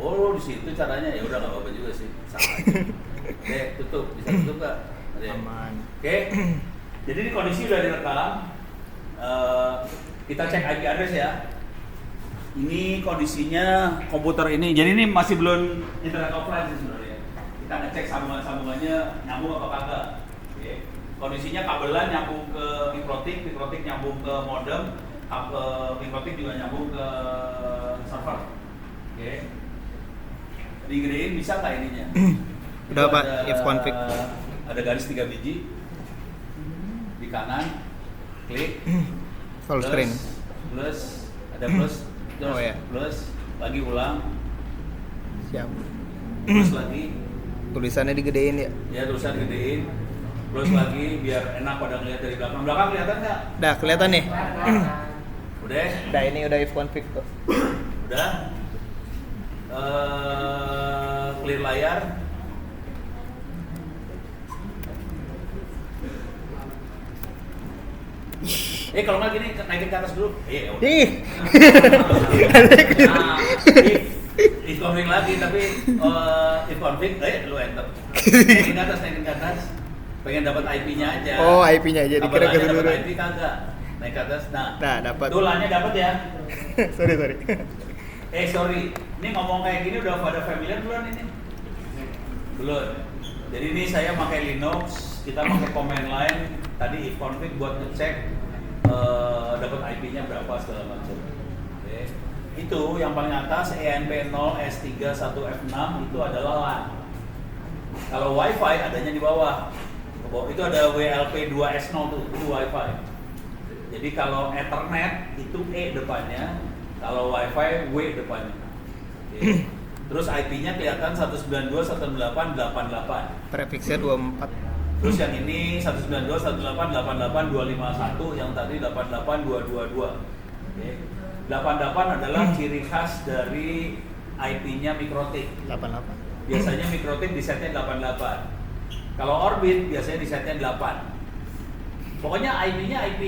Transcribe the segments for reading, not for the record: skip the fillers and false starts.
Oh, di situ caranya ya udah nggak apa-apa juga sih. Sama aja. Oke, tutup. Bisa tutup nggak? Aman. Oke. Jadi ini kondisi udah direkam. Kita cek IP address ya. Ini kondisinya komputer ini. Jadi ini masih belum internet offline sih sebenarnya. Kita ngecek sambungannya nyambung apa kagak. Oke. Kondisinya kabelan nyambung ke mikrotik nyambung ke modem, mikrotik juga nyambung ke server. Oke. Digedein bisa nggak ininya? Udah Pak, if config. Ada garis 3 biji di kanan, klik. Full screen. Plus, ada plus, terus Oh, ya. plus, lagi ulang, Siap. plus lagi, Tulisannya digedein ya. ya tulisan gedein, plus lagi biar enak pada ngeliat dari belakang. Belakang kelihatan nggak? Dah kelihatan nih. Udah? Dah ini udah if config tuh. Udah? Clear layar. Kalau nggak gini naikin ke atas dulu. Ya udah. Ih. Nah, if config lagi tapi if config, lu enter. Naikin ke atas. Pengen dapat IP-nya aja. Oh, IP-nya aja dikira ke dapat dulu. IP kagak. Naik ke atas. Nah, dapat. Tuh LAN-nya dapat ya. sorry. Sorry. Ini ngomong kayak gini udah pada familiar belum ini? Belum. Jadi ini saya pakai Linux, kita pakai command line. Tadi if config buat ngecek dapat IP-nya berapa segala macam. Oke. Itu yang paling atas ENP0 S3 1F6 itu adalah LAN. Kalau WiFi adanya di bawah. Itu ada WLP2S0 tuh, itu WiFi. Jadi kalau Ethernet itu E depannya, kalau WiFi W depannya. Oke. Terus IP-nya kelihatan 192.168.88. Prefixnya 24. Terus yang ini 192.168.88.251, yang tadi 88.222. Oke. 88 adalah ciri khas dari IP-nya mikrotik. 88. Biasanya mikrotik di setnya 88. Kalau Orbit biasanya di setnya 8. Pokoknya IP-nya IP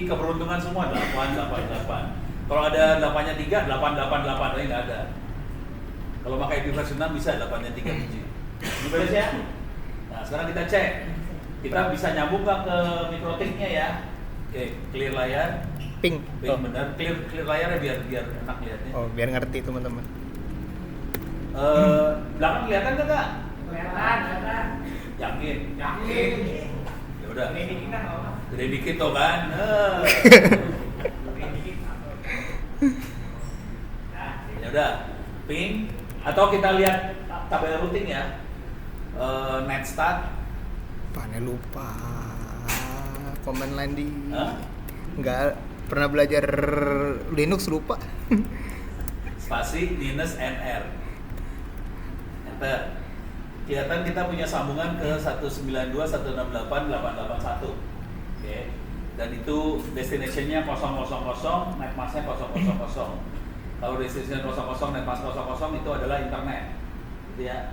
keberuntungan semua 888. Kalau ada 8-nya 3, 888 ini nggak ada. Kalau pakai IP versi 6 bisa 8-nya 3 biji. Ini beres ya? Nah, sekarang kita cek. Kita bisa nyambung nggak ke mikrotiknya ya? Oke, clear layar. Ping. Ping benar. Clear layarnya biar enak lihatnya. Oh, biar ngerti teman-teman. Belakang kelihatan nggak kak? Kelihatan. Yakin? Yakin. Ya udah. Gede dikit kan apa? Gede dikit tuh kan. Gede dikit. Ya udah. Ping. Atau kita lihat tabel routing ya. Net start. Pane lupa. Command line di. Hah? Enggak pernah belajar Linux lupa. Spasi minus NR. Enter. Kelihatan kita punya sambungan ke 192.168.881. Oke. Dan itu destination-nya 000, net mask-nya 000. Kalau destination 000, net mask 00 itu adalah internet. Gitu ya.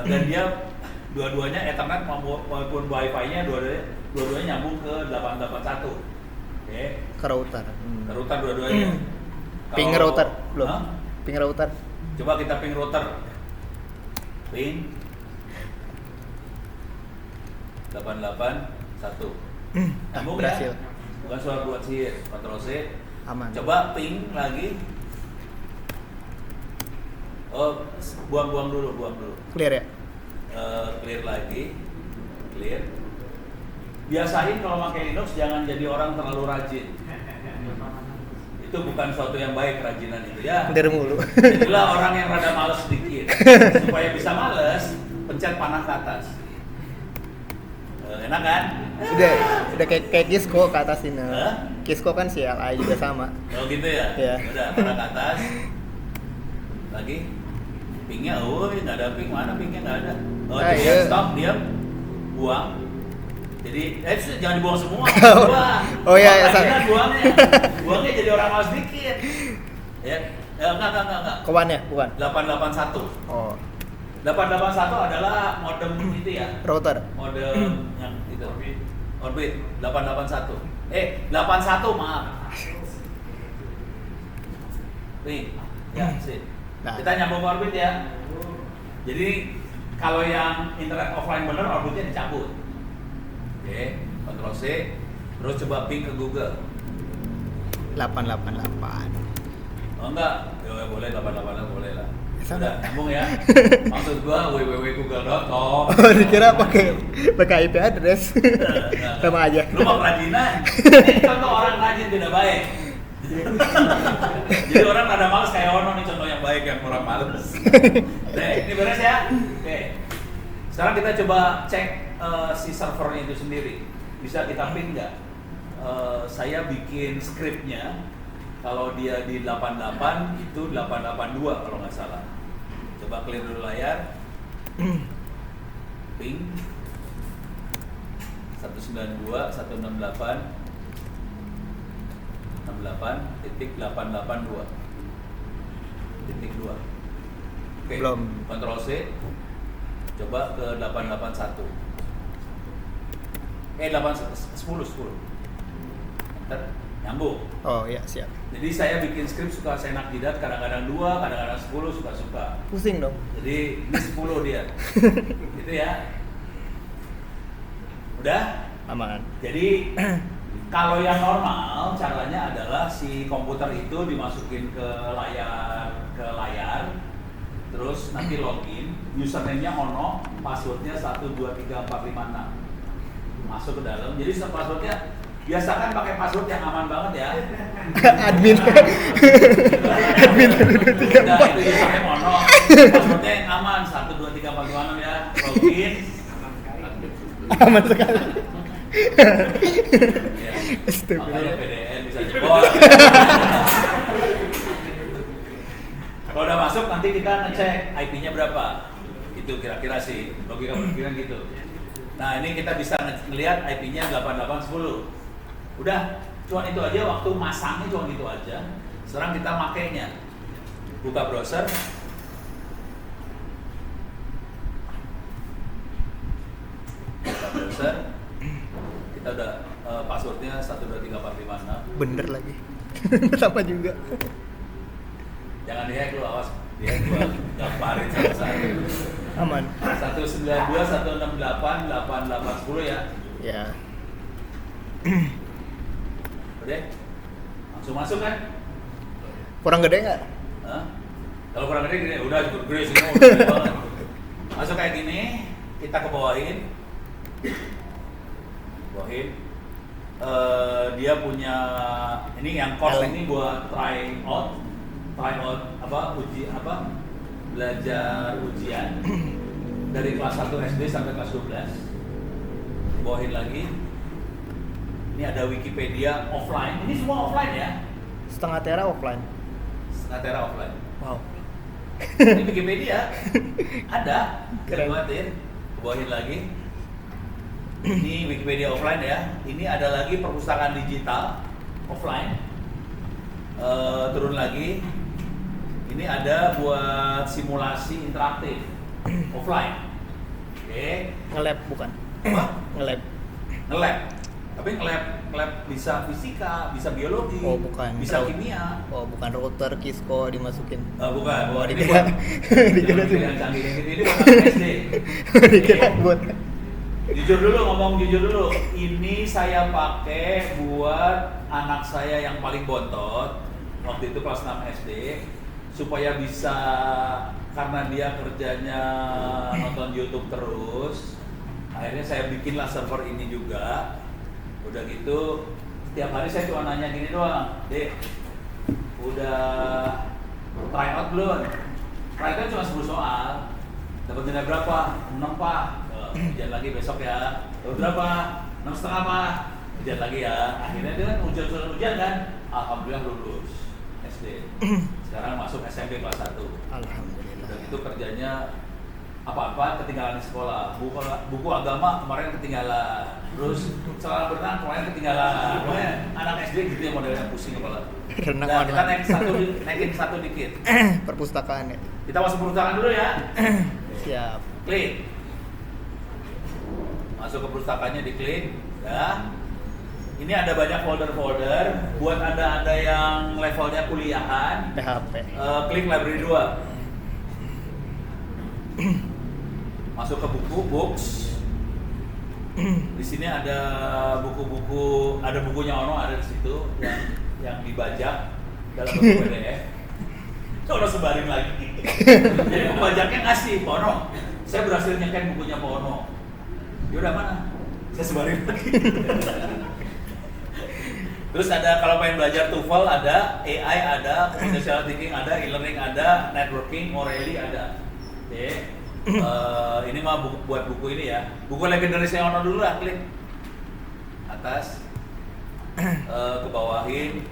Dan dia dua-duanya Ethernet maupun Wi-Fi-nya dua-duanya nyambung ke 881. Oke. Ke router. Ke router dua-duanya. Ping Kalau- router belum. Hah? Ping router. Coba kita ping router. Ping 881. Nyambung ya? Berhasil. Bukan soal buat sihir. Ctrl C. Aman. Coba ping lagi. Oh, buang dulu. Clear ya? Clear lagi. Clear. Biasain kalau pakai Linux jangan jadi orang terlalu rajin. Itu bukan suatu yang baik kerajinan itu ya. Dari mulu. Jadilah orang yang rada males sedikit. Supaya bisa males, pencet panah ke atas. Enak kan? udah kayak Kisco ke atas ini. Hah? Kisco kan CLI juga sama. Oh gitu ya? Iya. Udah, panah ke atas. Lagi. Pingnya, nggak ada ping. Mana pingnya nggak ada. Iya. Stop, diam. Buang. Jadi, jangan dibuang semua. Oh iya, Buangnya jadi orang malas dikit. Ya, enggak. Kawannya bukan? 881. Oh, 881 adalah modem itu ya. router. Modem yang itu. Orbit 881. 81 maaf. Nih, Ya, sip. Nah. Kita nyambung orbit ya. Jadi kalau yang internet offline bener, orbitnya dicabut. Oke, Ctrl C, terus coba ping ke Google. 888. Oh enggak, ya boleh 888 boleh lah. Sama. Udah nyambung ya. Maksud gua www.google.com. Oh, dikira pakai IP address. Sama aja. Lu mau kerajinan? Ini contoh orang rajin tidak baik. Jadi orang rada males kayak Ono nih contoh yang baik yang orang males. Oke, ini beres ya. Oke. Sekarang kita coba cek si servernya itu sendiri. Bisa kita ping nggak? Saya bikin scriptnya. Kalau dia di 88 itu 882 kalau nggak salah. Coba clear dulu layar. Ping 192 168 68.882 titik 2. Oke. Belum. Ctrl C. Coba ke 881. 10. Enter. Nyambung. Oh iya, siap. Jadi saya bikin script suka senak jidat, kadang-kadang 2, kadang-kadang 10, suka-suka. Pusing dong. Jadi ini 10 dia. Gitu ya. Udah? Aman. Jadi kalau yang normal caranya adalah si komputer itu dimasukin ke layar, terus nanti login, username-nya Ono, passwordnya 1234556. Masuk ke dalam. Jadi passwordnya biasakan pakai password yang aman banget ya. Admin. Admin 12345. Nah, itu username Ono, passwordnya yang aman 1234556 ya. Login. Aman sekali. Ya. Makanya PDN bisa jebol. Kalau udah masuk nanti kita ngecek IP-nya berapa. Itu kira-kira sih logika berpikiran gitu. Nah, ini kita bisa ngelihat IP-nya 8810. Udah, cuma itu aja waktu masangnya cuma gitu aja. Sekarang kita makainya. Buka browser. Buka browser. Kita udah passwordnya 1234556. Bener lagi. Sama juga. Jangan dihack lu, awas. Dihack gua gambarin satu-satu. Aman. 192.168.8810 ya. Ya. Udah. Langsung masuk kan? Kurang gede nggak? Hah? Kalau kurang gede, udah cukup gede sih, udah gede banget. Masuk kayak gini, kita ke bawahin. Dia punya ini yang course ini buat try out belajar ujian dari kelas 1 SD sampai kelas 12. Bawahin lagi. Ini ada Wikipedia offline. Ini semua offline ya. Setengah tera offline. Setengah tera offline. Wow. Ini Wikipedia ada. Kita Keren. buatin. Bawahin lagi. Ini Wikipedia offline ya. Ini ada lagi perpustakaan digital offline. Turun lagi. Ini ada buat simulasi interaktif offline. Oke. Nge-lab bukan? Apa? Nge-lab. Nge-lab. Tapi nge-lab bisa fisika, bisa biologi, Oh, bukan. bisa kimia. Oh, bukan router Cisco dimasukin. Bukan. Oh, Ini dikira. buat Dikira yang sih. canggih gitu. Ini buat anak SD. Dikira buat. Jujur dulu. Ini saya pakai buat anak saya yang paling bontot. Waktu itu kelas 6 SD. Supaya bisa, karena dia kerjanya nonton YouTube terus, akhirnya saya bikinlah server ini juga. Udah gitu, setiap hari saya cuma nanya gini doang, Dek, udah try out belum? Try out cuma 10 soal, dapat nilai berapa? 6 Pak. Ujian lagi besok ya. Dapat berapa? 6,5 Pak. Ujian lagi ya. Akhirnya dia kan ujian kan, alhamdulillah lulus SD. Sekarang masuk SMP kelas 1. Alhamdulillah. Dan itu kerjanya apa-apa ketinggalan di sekolah. Buku agama kemarin ketinggalan. Terus celana berenang kemarin ketinggalan. Pokoknya anak SD gitu ya modelnya, pusing kepala. Renang Nah, kita online. naikin satu dikit. Perpustakaan ya. Kita masuk perpustakaan dulu ya. Siap. Klik. Masuk ke perpustakaannya, diklik. Ya. Ini ada banyak folder-folder. Buat anda yang levelnya kuliahan, PHP. klik library 2. Masuk ke buku, books. Di sini ada buku-buku, ada bukunya Ono ada di situ yang dibajak dalam bentuk PDF. Ono sebarin lagi. Jadi pembajaknya ngasih, Pak Ono, saya berhasil nyekan bukunya Pak Ono. Yaudah mana? Saya sebarin lagi. Terus ada kalau pengen belajar TOEFL ada, AI ada, Computational Thinking ada, e-learning ada, networking, Morelli ada. Oke. Ini mah buat buku ini ya. Buku legendarisnya Ono dulu lah, klik atas, ke bawahin.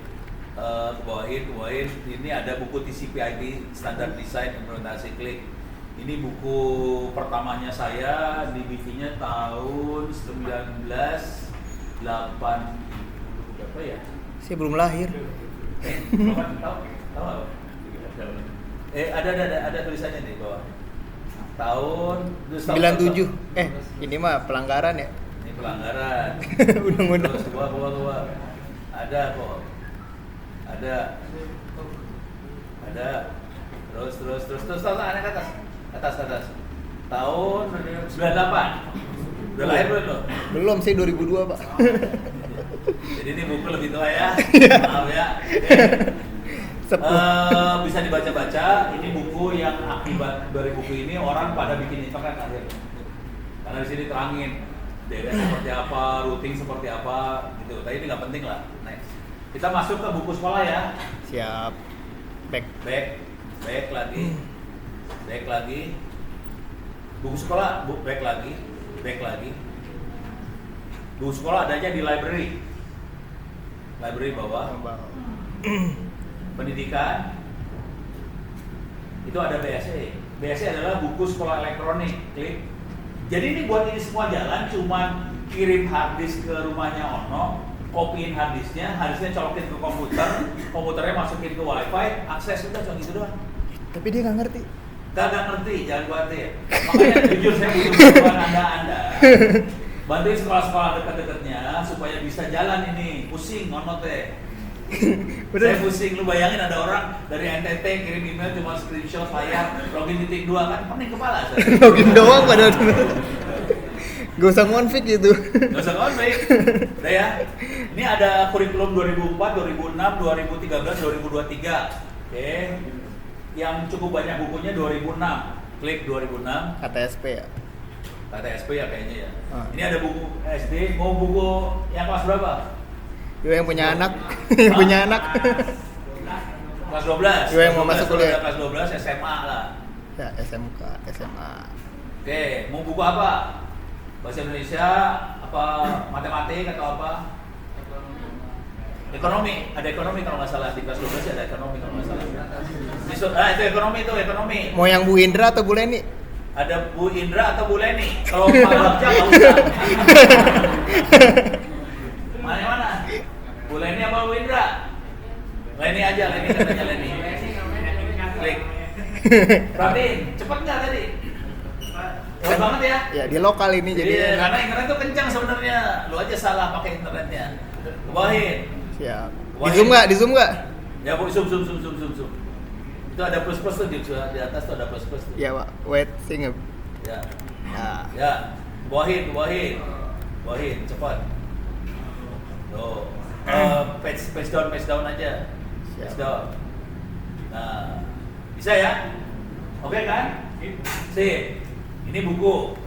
Ini ada buku TCP/IP Standard Design Implementasi, klik. Ini buku pertamanya saya di BV-nya tahun 1980 berapa ya? Saya belum lahir. Tahu? Ada tulisannya di bawah. Tahun 97. Ini mah pelanggaran ya. Ini pelanggaran. Undang-undang. Terus gua. Ada kok. Ada. Terus naik ke atas. Tahun 98. Udah lahir belum lo? Belum, saya 2002, Pak. Jadi ini buku lebih tua ya. Maaf ya. Bisa dibaca-baca. Ini buku yang akibat dari buku ini orang pada bikin internet akhirnya. Karena di sini terangin DNS seperti apa, routing seperti apa, gitu. Tapi ini nggak penting lah. Next. Kita masuk ke buku sekolah ya. Siap. Back lagi. Buku sekolah, back lagi. Buku sekolah adanya di library. Library bawah. Pendidikan. Itu ada BSE. BSE adalah buku sekolah elektronik. Klik. Jadi ini buat ini semua jalan, cuman kirim harddisk ke rumahnya Ono, copyin harddisknya colokin ke komputernya masukin ke wifi, akses udah cuma gitu doang. Tapi dia nggak ngerti. Gak ngerti, jangan khawatir. Makanya jujur saya butuh bantuan anda. Bantuin sekolah-sekolah dekat-dekatnya supaya bisa jalan ini. Pusing Ono teh. Saya pusing, lu bayangin ada orang dari NTT kirim email cuma screenshot layar, login titik 2 kan pening kepala saya. Login doang padahal. Gak usah konfig gitu. Gak usah konfig. Udah ya. Ini ada kurikulum 2004, 2006, 2013, 2023. Oke. Yang cukup banyak bukunya 2006. Klik 2006. KTSP ya. KTSP ya kayaknya ya. Ini ada buku SD. Mau buku yang kelas berapa? Yo yang punya anak. Yang punya anak. Kelas 12. Yo yang mau masuk kuliah. Kelas 12 SMA lah. Ya, SMK, SMA. Oke, mau buku apa? Bahasa Indonesia, apa matematik atau apa? Ekonomi, ada ekonomi kalau nggak salah di kelas 12 ada ekonomi kalau nggak salah. Itu ekonomi. Mau yang Bu Indra atau Bu Leni? Ada Bu Indra atau Bu Leni? Kalau Pak Bagja nggak usah. Mana? Bu Leni apa Bu Indra? Leni aja, Leni katanya Leni. Klik. Perhatiin, cepet nggak tadi? Cepet banget ya? Ya di lokal ini jadi. Karena internet tuh kencang sebenarnya. Lu aja salah pakai internetnya. Kebawahin. Siap. Kebawahin. Di zoom nggak? Ya bu, zoom. Itu ada plus tuh di atas tuh ada plus tuh. Ya Pak, wait, singap. Ya. Nah. Ya. Kebawahin, cepat. Tuh. Page down aja. Page down. Nah, bisa ya? Oke kan? Sip. Ini buku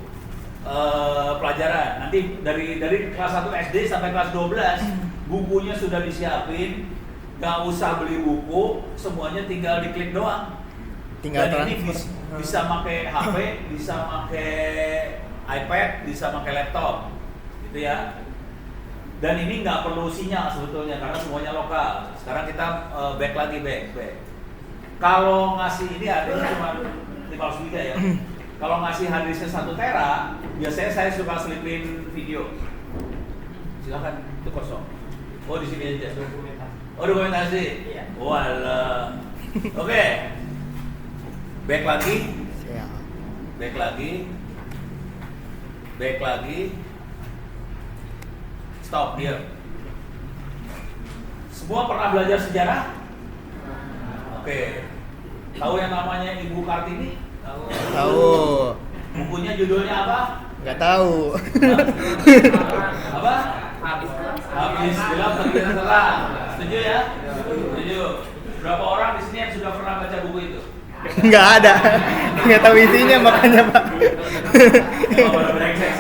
pelajaran. Nanti dari kelas 1 SD sampai kelas 12 bukunya sudah disiapin. Gak usah beli buku, semuanya tinggal diklik doang. Dan ini bisa pakai HP, bisa pakai iPad, bisa pakai laptop, gitu ya. Dan ini nggak perlu sinyal sebetulnya karena semuanya lokal. Sekarang kita back. Kalau ngasih ini adanya cuma 500 GB ya. Kalau ngasih harddisknya 1 tera, biasanya saya suka selipin video. Silakan, itu kosong. Oh di sini aja. Oh dokumentasi. Iya. Walah. Oke. Back lagi. Siap. Back lagi. Stop dia. Semua pernah belajar sejarah? Oke. Tahu yang namanya Ibu Kartini? Tahu. Bukunya judulnya apa? Nggak tahu. Apa? Habis gelap terbit terang. Setuju ya? Setuju. Berapa orang di sini yang sudah pernah baca buku itu? Nggak ada. Nggak tahu isinya makanya Pak. Oh, pada brengsek.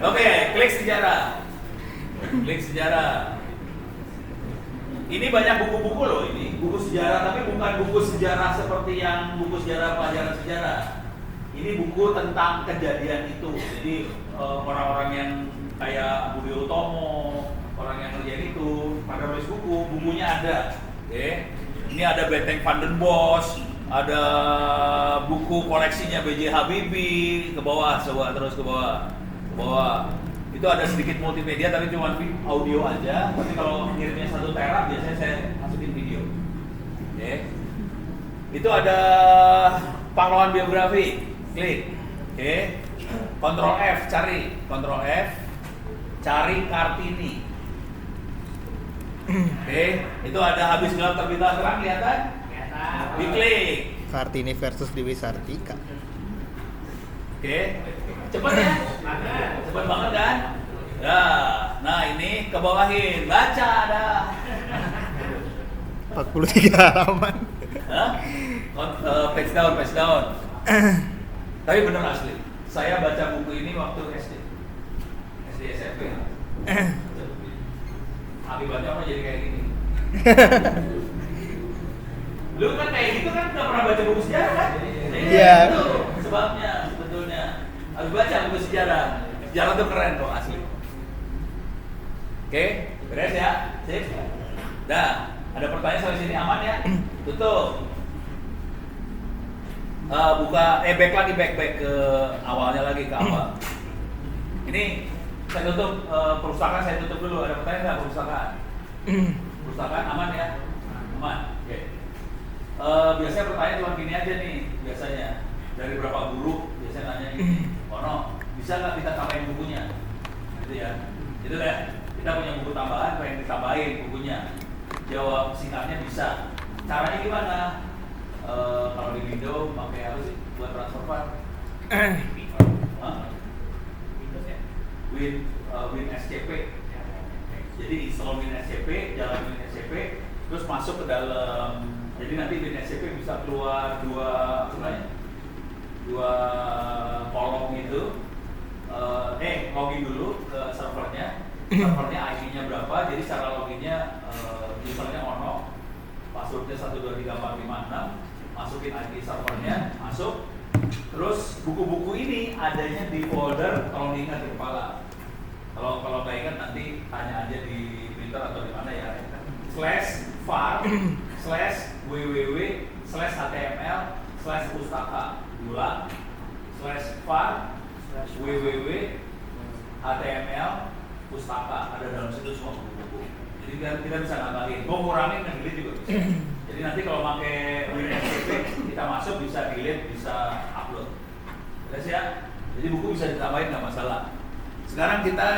Oke, klik sejarah. Klik sejarah. Ini banyak buku-buku loh ini, buku sejarah, tapi bukan buku sejarah seperti yang buku sejarah pelajaran sejarah. Ini buku tentang kejadian itu. Jadi orang-orang yang kayak Budi Utomo, orang yang kerjain itu pada nulis buku, bukunya ada. Oke. Ini ada Benteng Van den Bosch, ada buku koleksinya B.J. Habibie, ke bawah, coba terus ke bawah. Ke bawah. Itu ada sedikit multimedia tapi cuma audio aja. Tapi kalau ngirimnya 1 tera biasanya saya masukin video. Oke. Itu ada pahlawan biografi. Klik. Oke. Ctrl F cari. Ctrl F cari Kartini. Oke, itu ada habis gelap terbit terang kelihatan? Kelihatan. Diklik. Kartini versus Dewi Sartika. Oke. Cepet ya? Cepet banget kan? Ya, nah ini ke bawahin, baca ada. 43 halaman. Hah? Page down. Tapi bener asli, saya baca buku ini waktu SD SMP. Akibatnya apa jadi kayak gini? Lu kan kayak gitu kan nggak pernah baca buku sejarah kan? Iya. Itu sebabnya sebetulnya. Harus baca buku sejarah. Sejarah tuh keren kok asli. Oke, beres ya? Sip. Dah, ada pertanyaan sampai sini aman ya? Tutup. Back ke awalnya lagi ke awal. Ini saya tutup perpustakaan, saya tutup dulu. Ada pertanyaan nggak perpustakaan? Perpustakaan aman ya? Aman. Oke. Biasanya pertanyaan cuma gini aja nih biasanya. Dari berapa guru biasanya nanya gini. Ono, bisa nggak kita tambahin bukunya? Gitu ya. Itu deh. Kita punya buku tambahan, pengen ditambahin bukunya. Jawab singkatnya bisa. Caranya gimana? Kalau di Windows pakai apa sih buat transfer file? Win SCP. Jadi install Win SCP, jalan Win SCP, terus masuk ke dalam. Jadi nanti Win SCP bisa keluar dua kolom gitu. Login dulu ke servernya. Servernya ID-nya berapa? Jadi cara loginnya usernya ono, passwordnya 123456. Masukin ID servernya, masuk. Terus buku-buku ini adanya di folder kalau diingat di kepala. Kalau nggak ingat nanti tanya aja di Twitter atau di mana ya. /var/www/html/pustaka. Ulang. /var/www/html/pustaka. Ada dalam situ semua buku-buku. Jadi kita bisa nambahin. Mau ngurangin dan delete juga bisa. Jadi nanti kalau pakai WinSCP kita masuk bisa delete, bisa upload. Jelas ya? Jadi buku bisa ditambahin nggak masalah. Sekarang kita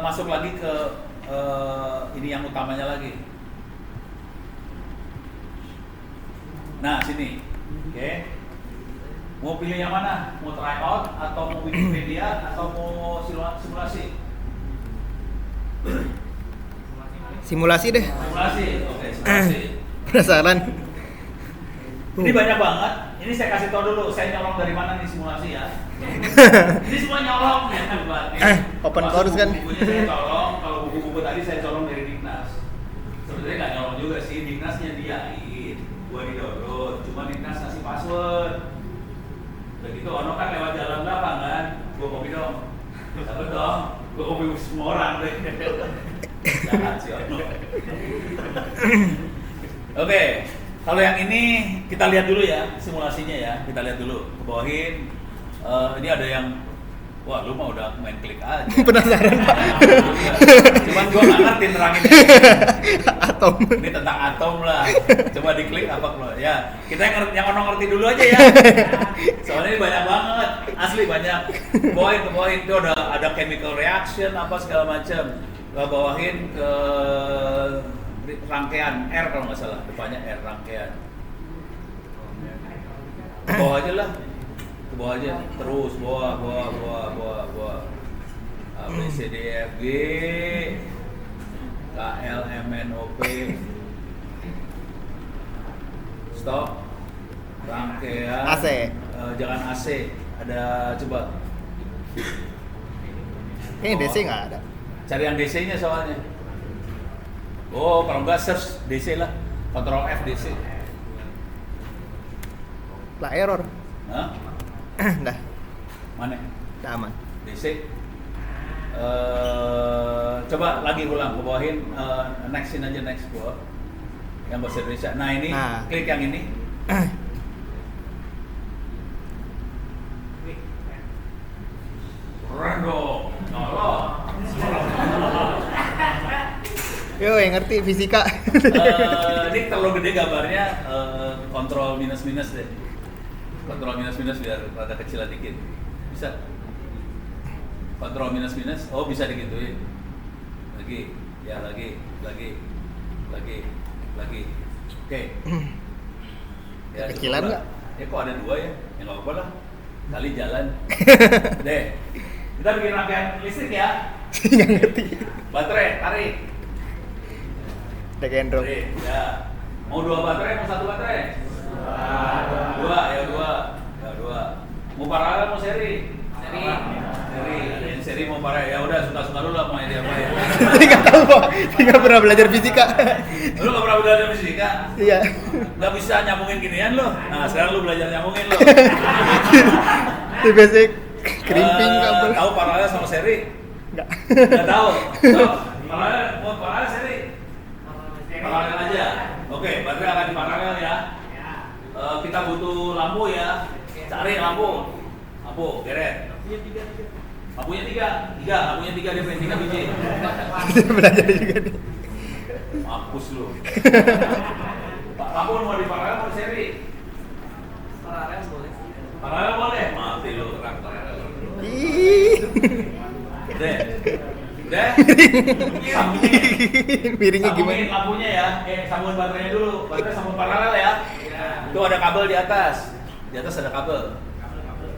masuk lagi ke ini yang utamanya lagi. Nah sini, oke. Mau pilih yang mana? Mau try out atau mau Wikipedia atau mau simulasi? Simulasi deh. Simulasi, oke simulasi. Penasaran. Ini banyak banget. Ini saya kasih tau dulu, saya nyolong dari mana nih simulasi ya. Ini semua nyolong ya buat open course kan. Bukunya saya colong, kalau buku-buku tadi saya colong dari Dignas. Sebenarnya nggak nyolong juga sih, Dignas nyediain, gua di download, cuma Dignas ngasih password. Begitu ono kan lewat jalan belakang kan, gua kopi dong. Dapat dong, gua kopi semua orang deh. Jahat sih ono. Oke. Kalau yang ini kita lihat dulu ya simulasinya ya, kita lihat dulu ke bawahin. Ini ada yang, wah lu mah udah main klik aja. Penasaran Pak. Cuman gua nggak ngerti neranginnya. Atom. Ini tentang atom lah. Coba diklik apa keluar. Ya kita yang orang ngerti dulu aja ya. Soalnya ini banyak banget, asli banyak. Ke bawahin itu ada chemical reaction apa segala macam. bawahin ke rangkaian R kalau nggak salah, depannya R rangkaian. Ke bawah aja lah, ke bawah aja, terus bawah. A B C D E F G K L M N O P. Stop. Rangkaian. AC. Jangan AC. Ada coba. Kayaknya DC nggak ada. Cari yang DC-nya soalnya. Oh, kalau nggak search DC lah. Ctrl F DC. Lah error. Hah? Dah, Mana? dah aman. DC. Coba lagi ulang, ke bawahin nextin aja, next bawah. Yang bahasa Indonesia. Nah ini, Nah. klik yang ini. Rando, nolong. Yo, yang ngerti fisika. Ini terlalu gede gambarnya, kontrol minus deh. Kontrol minus biar rada kecilan dikit. Bisa? Kontrol minus, oh bisa digituin. Lagi, ya lagi. Oke. Ya, Kecilan cukup nggak? lah. Kok ada 2 ya? Ya nggak apa-apa lah. Kali jalan. Deh. Kita bikin rangkaian listrik ya. Nggak ngerti. Baterai, tarik. Take and drop. Tarik. Ya. Mau 2 baterai, mau 1 baterai? 2. Mau paralel, mau seri? Seri. Ada yang seri mau paralel. Ya udah, suka-suka lu lah mau yang dia apa ya. Nggak tahu kok. Nggak pernah belajar fisika. Lu nggak pernah belajar fisika? Iya. Nggak bisa nyambungin ginian lo. Nah, sekarang lu belajar nyambungin lo. Di basic crimping kabel. Tahu paralel sama seri? Nggak. Nggak tahu. Tahu. Paralel, mau paralel seri? Paralel aja. Oke, baterai akan di paralel ya. Kita butuh lampu ya. Cari lampu. Lampu, geret. Lampunya 3. Lampunya 3 dia pengen 3 biji. Belajar juga nih. Mampus lu. Lampu mau di paralel mau di seri? Paralel boleh. Paralel boleh. Mati lu terang paralel. Ih. Udah. Miringnya Sambungin gimana? lampunya ya. Sambungin baterainya dulu. Baterai sambung paralel ya. Itu ada kabel di atas. Di atas ada kabel.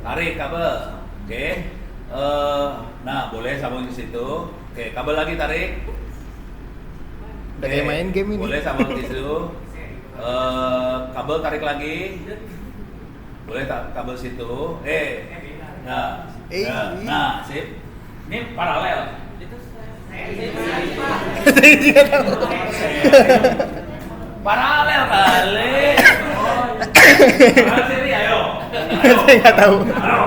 Tarik kabel. Oke. Nah, boleh sambung di situ. Oke, kabel lagi tarik. Udah kayak main game ini. Boleh sambung di situ. Kabel tarik lagi. Boleh kabel situ. Nah, sip. Ini paralel. Saya juga tahu. Paralel kali. Paralel seri, ayo. Saya nggak tahu. Ayo.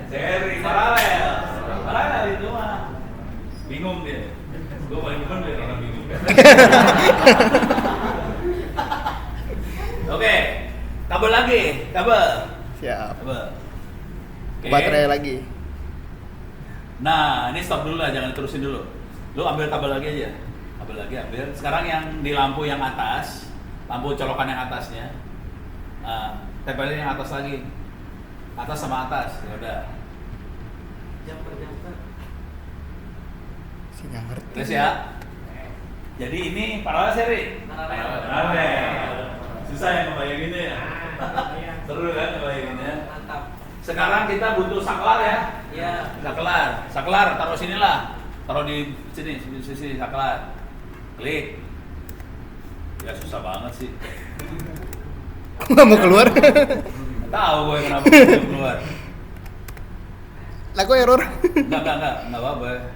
Seri paralel. Paralel itu mah. Bingung dia. Gue paling bingung dia orang bingung. Oke, kabel lagi, kabel. Siap. Kabel. Oke. Baterai lagi. Nah, ini stop dulu lah, jangan terusin dulu. Lu ambil kabel lagi aja. Kabel lagi ambil. Sekarang yang di lampu yang atas, lampu colokan yang atasnya. Nah, tempelin yang atas lagi. Atas sama atas. Ya udah. Jumper. Saya nggak ngerti. Terus ya. Jadi ini paralel seri. Paralel. Susah ya ngebayanginnya ya. Seru kan ngebayanginnya. Mantap. Sekarang kita butuh saklar ya. Iya. Saklar taruh sini lah. Taruh di sini saklar. Klik. Ya susah banget sih. Aku nggak mau keluar. Nggak tahu gue kenapa belum keluar. Lah kok error? Enggak apa-apa.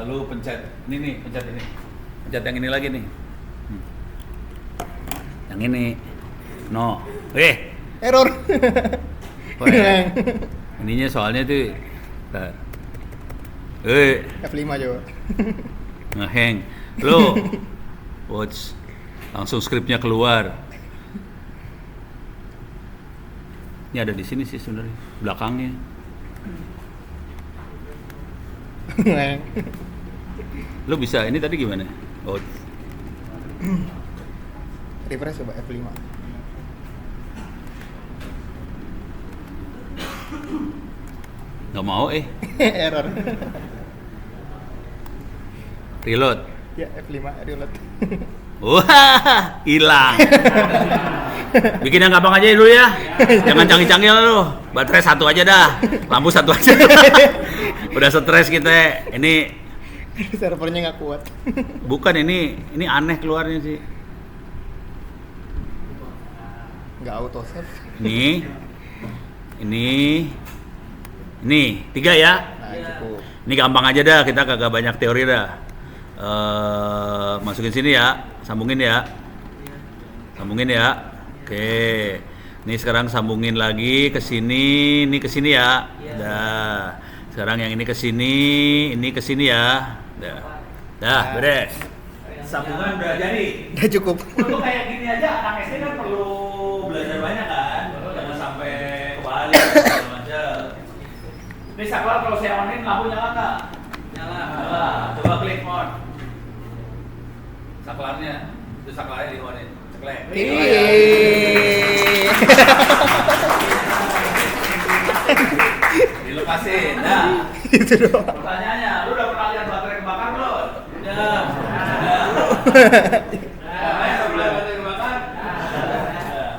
Lu pencet ini. Pencet yang ini lagi nih. Yang ini. No. Error. Wah, ininya soalnya tuh F5 coba. ngeheng. Lo watch langsung skripnya keluar. Ini ada di sini sih sebenarnya, belakangnya. Lo bisa ini tadi gimana? Oh, Refresh coba F5. nggak mau Error. Reload. Ya F5 reload. Wah, hilang. Bikin yang gampang aja dulu ya. Jangan canggih-canggih lu. Baterai satu aja dah. Lampu satu aja. Udah stres kita. Ini Servernya nggak kuat. bukan ini aneh keluarnya sih. Nggak auto save. Ini 3 ya. Nah, cukup. Ini gampang aja dah, kita kagak banyak teori dah. Masukin sini ya, sambungin ya. Sambungin ya. Oke. Ini sekarang sambungin lagi ke sini, ini ke sini ya. Dah. Sekarang yang ini ke sini ya. Dah, beres. Sambungan udah jadi. Udah cukup. Untuk kayak gini aja anak SD kan perlu belajar banyak kan. Jangan sampai kebalik segala macam. Ini saklar kalau saya onin lampu nyala nggak? Nyala. Coba klik on. Saklarnya, itu saklarnya di onin. Ceklek. Dilepasin. Nah, Itu doang. pertanyaannya, lu udah pernah lihat baterai kebakar belum? Udah. Udah pernah baterai kebakar?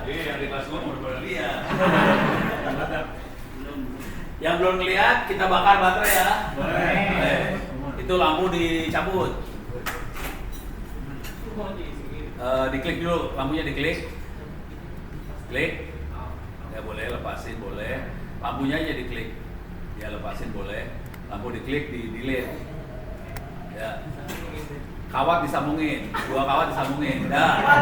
Iya, yang di kelas gua udah pernah lihat. Yang belum lihat, kita bakar baterai ya. Boleh. Itu lampu dicabut. Diklik dulu, lampunya diklik. Klik. Ya boleh, lepasin boleh. Lampunya aja diklik. Ya lepasin boleh. Lampu diklik, di delete. Ya. Kawat disambungin, 2 kawat disambungin. Dah.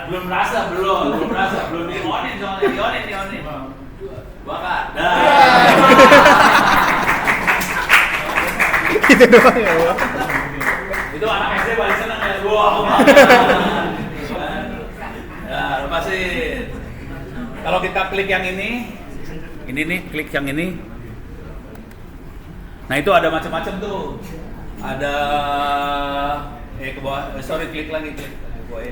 Belum berasa, belum di-onin soalnya, di-onin. Bakar. Dah. Itu doang ya, Bang. Itu anak SD paling seneng ya, gua. Ya, lepasin. Kalau kita klik yang ini nih, klik yang ini. Nah, itu ada macam-macam tuh. Ada ke bawah, klik lagi ke bawah.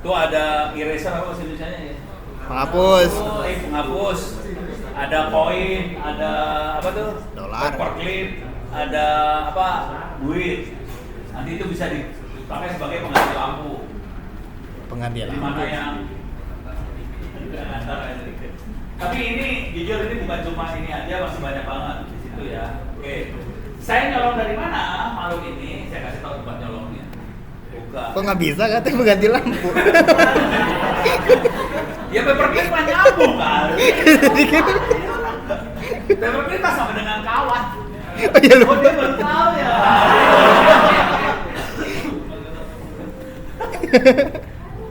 Tuh ada eraser apa bahasa Indonesianya ya? Penghapus. Penghapus. Ada koin, ada apa tuh? Dolar. Paperclip, ada apa? Duit. Nanti itu bisa dipakai sebagai pengganti lampu. Pengganti Di lampu. mana yang tapi ini jujur ini bukan cuma ini aja, masih banyak banget di situ ya. Oke. Saya nyolong dari mana makhluk ini? Saya kasih tahu tempat nyolongnya. Bukan. Kok nggak bisa katanya pengganti lampu? Ya paperclip mah nyambung kali. Paperclip kan sama dengan kawat. Oh iya lupa. Oh dia baru tahu ya.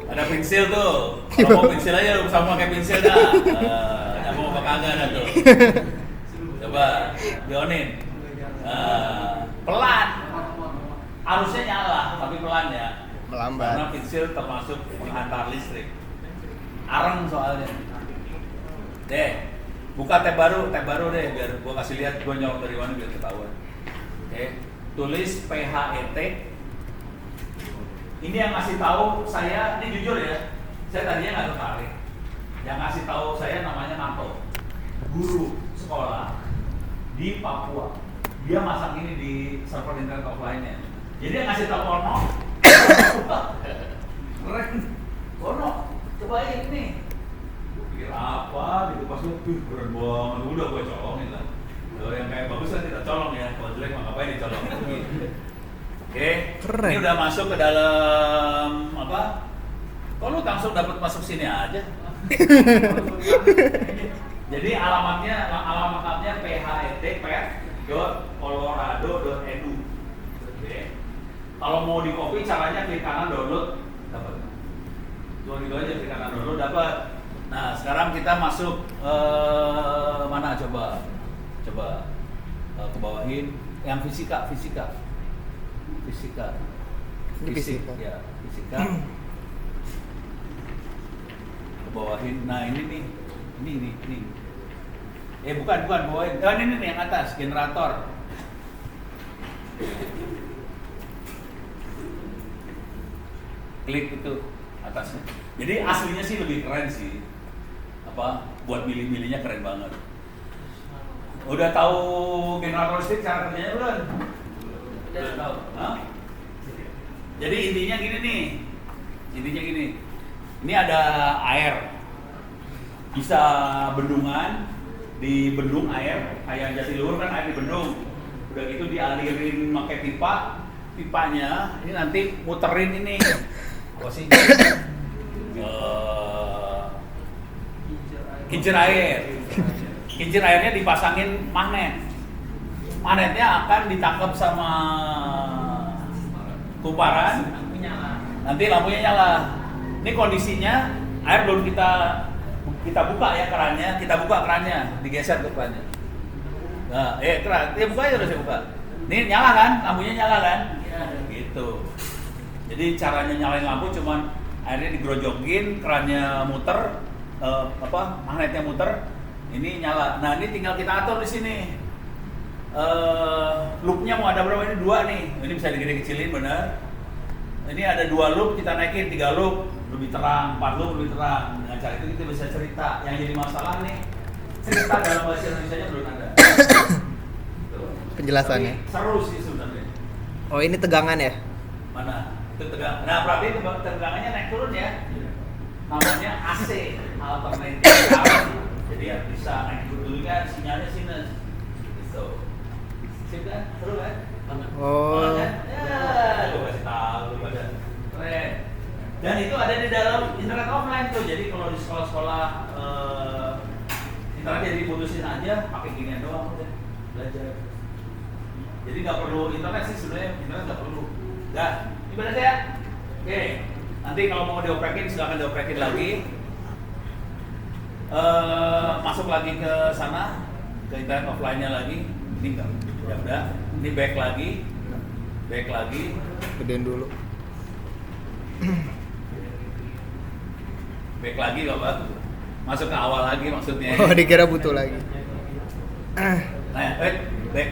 Ada pensil tuh. Kalau mau pensil aja lu sama pakai pensil dah. Nyambung apa kagak dah tuh. Coba dionin. Pelan. Harusnya nyala tapi pelan ya. Melambat. Karena pensil termasuk penghantar listrik. Areng soalnya. Deh, buka tab baru deh biar gua kasih lihat gua nyolong dari mana biar ketahuan. Oke, tulis PHET. Ini yang ngasih tahu saya, ini jujur ya, saya tadinya nggak tertarik. Yang ngasih tahu saya namanya Nato, guru sekolah di Papua. Dia masang ini di server internet offline-nya. Jadi yang ngasih tahu Ono, keren, Ono, cobain nih. Gue pikir apa, gitu pas lu, keren banget, udah gue colongin lah. Kalau yang kayak bagus kan tidak colong ya, kalau jelek mah ngapain dicolong? Oke, Keren. ini udah masuk ke dalam apa? Kok lu langsung dapat masuk sini aja? Jadi alamatnya phet.colorado.edu. Oke. Kalau mau di copy caranya klik kanan download dapat. Cuma gitu aja klik kanan download dapat. Nah, sekarang kita masuk mana coba ke bawahin yang fisika. Ini fisika. Ya, fisika. Ke bawahin. Nah, ini nih. Ini. Bukan bawahin. Ini nih yang atas, generator. Klik itu atasnya. Jadi aslinya sih lebih keren sih. Buat milih-milihnya keren banget. Udah tahu generator listrik cara kerjanya belum? Belum tahu. Hah? Jadi intinya gini nih. Ini ada air. Bisa bendungan, di bendung air, kayak Jatiluhur kan air di bendung. Udah gitu dialirin pakai pipa. Pipanya ini nanti muterin ini. Apa sih? Kincir air. Kincir airnya dipasangin magnet. Magnetnya akan ditangkap sama kumparan. Nanti lampunya nyala. Ini kondisinya air belum kita buka ya kerannya, digeser ke kerannya. Nah, keran, buka aja udah saya buka. Ini nyala kan, lampunya nyala kan? Gitu. Jadi caranya nyalain lampu cuman airnya digrojokin, kerannya muter, magnetnya muter, ini nyala. Nah, ini tinggal kita atur di sini. Loopnya mau ada berapa? Ini 2 nih. Ini bisa digede-kecilin bener. Ini ada 2 loop, kita naikin 3 loop, lebih terang, 4 loop lebih terang. Dengan cara itu kita bisa cerita. Yang jadi masalah nih, cerita dalam bahasa Indonesia-nya belum ada. Penjelasannya. Tapi seru sih sebenarnya. Oh, ini tegangan ya? Mana? Itu tegang. Nah, berarti tegangannya naik turun ya. Namanya AC, alternating current. Jadi ya bisa naik turun kan, sinyalnya sinus. Gitu. Sip kan? Seru kan? Oh. Kan? Ya, gue kasih tahu lu pada. Keren. Dan itu ada di dalam internet offline tuh. Jadi kalau di sekolah-sekolah internetnya diputusin aja, pakai ginian doang udah belajar. Jadi nggak perlu internet sih sebenarnya, internet nggak perlu. Dah, ini benar ya? Oke, nanti kalau mau dioprekin silakan dioprekin lagi. Masuk lagi ke sana, ke internet offline-nya lagi. Ini enggak, ya udah. Ini back lagi. Gedein dulu. Back lagi Bapak. Masuk ke awal lagi maksudnya. Oh, dikira butuh lagi. Nah, back.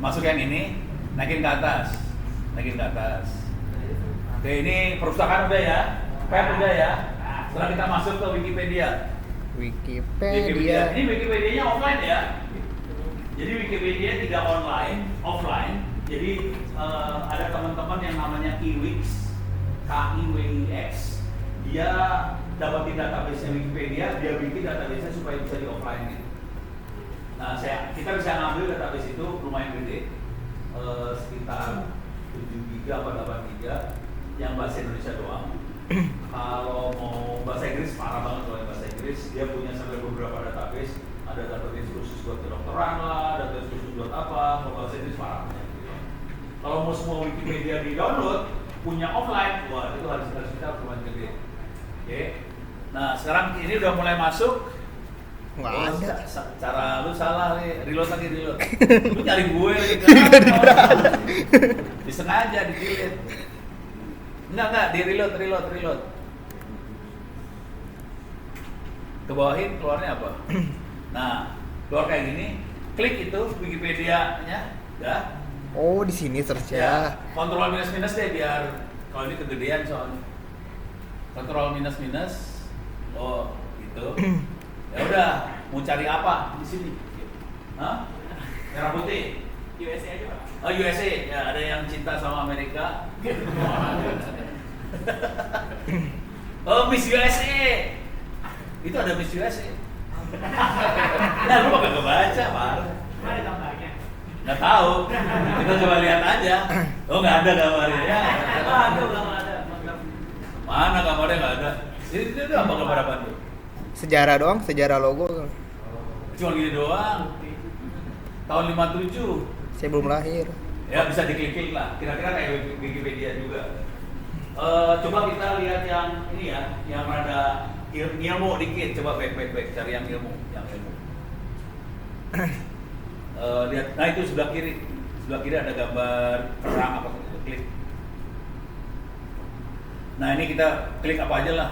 Masuk yang ini, naikin ke atas. Oke, ini perpustakaan udah ya, pet udah ya. Setelah kita masuk ke Wikipedia. Ini Wikipedia-nya offline ya. Jadi Wikipedia tidak offline. Jadi ada teman-teman yang namanya Kiwix, KIWIX. Dia dapetin database Wikipedia, dia bikin database supaya bisa di offline gitu. Nah, kita bisa ngambil database itu lumayan gede, sekitar 7 giga atau 8 giga yang bahasa Indonesia doang. Kalau mau bahasa Inggris parah banget kalau yang bahasa Inggris, dia punya sampai beberapa database, ada database khusus buat kedokteran lah, database khusus buat apa, kalau bahasa Inggris parah. Kalau mau semua Wikipedia di download, punya offline, wah itu harus kita lumayan gede. Oke. Nah, sekarang ini udah mulai masuk. Nggak ada. Cara lu salah nih, reload. Lu nyari gue gitu. Disengaja di-delete. Enggak, di-reload. Ke bawahin keluarnya apa? Nah, keluar kayak gini, klik itu Wikipedia-nya, udah. Oh, di sini search ya. Kontrol minus deh biar kalau ini kegedean soalnya. Kontrol minus. Oh, gitu. Ya udah, mau cari apa di sini? Hah? Merah putih. USA aja Pak. Oh, USA. Ya, ada yang cinta sama Amerika. Oh, Miss USA. Itu ada Miss USA. Nah, lu bakal kebaca, Pak. Mana gambarnya? Nggak tahu. Kita coba lihat aja. Oh, nggak ada gambarnya. Ya. Aduh, nggak ada. Mantap. Mana gambarnya nggak ada? Itu apa gambar apa tuh? Sejarah doang, sejarah logo. Cuma gini doang. Tahun 57. Saya belum lahir. Ya bisa diklik-klik lah. Kira-kira kayak Wikipedia juga. Coba kita lihat yang ini ya, yang rada ilmu dikit. Coba back cari yang ilmu. Lihat, nah itu sebelah kiri ada gambar perang apa gitu. Klik. Nah ini kita klik apa aja lah.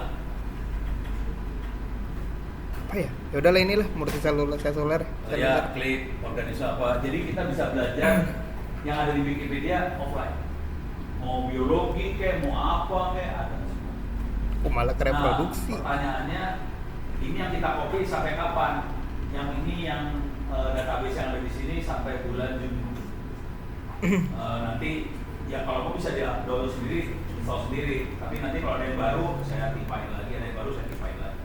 Apa ya? Ya udahlah inilah multi seluler. Ya klik organisasi apa. Jadi kita bisa belajar yang ada di Wikipedia offline. Mau biologi kayak mau apa kayak ada semua. Oh, malah ke reproduksi. Nah, pertanyaannya ini yang kita copy sampai kapan? Yang ini yang database yang ada di sini sampai bulan Juni. Nanti ya kalau mau bisa dia download sendiri, install sendiri. Tapi nanti kalau ada yang baru saya tipain lagi, ada yang baru saya tipain lagi.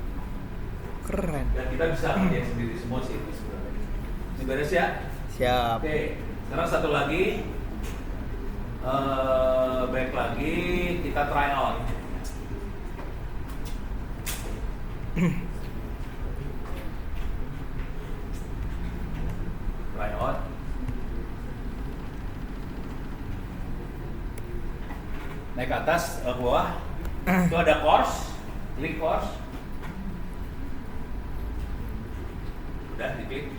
Keren. Dan kita bisa kerjain sendiri semua sih ini sebenarnya. Ini beres ya? Siap. Oke, sekarang satu lagi. Back lagi, kita try out. Try out. Naik ke atas, ke bawah. Itu ada course, klik course. Udah diklik.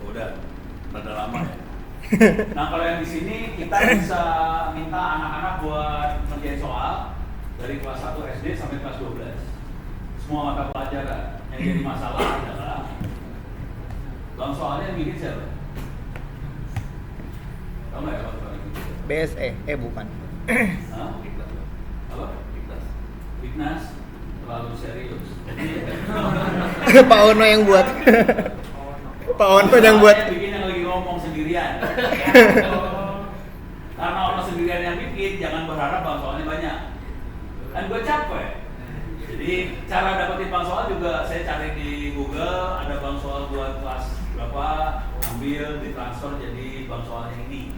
Udah. Rada lama ya. Nah kalau yang di sini kita bisa minta anak-anak buat ngerjain soal dari kelas 1 SD sampai kelas 12. Semua mata pelajaran. Yang jadi masalah adalah bang soalnya yang bikin siapa? Tahu nggak ya bang soalnya bikin? BSE, bukan. Hah? Apa? Ignas terlalu serius. Pak Ono yang buat. Pak Ono yang buat. Soalnya bikin yang lagi ngomong sendirian. Karena Ono sendirian yang bikin, jangan berharap bang soalnya banyak. Kan gue capek. Jadi cara dapetin bang soal juga saya cari di Google, ada bang soal buat kelas berapa, ambil ditransfer jadi bang soal yang ini.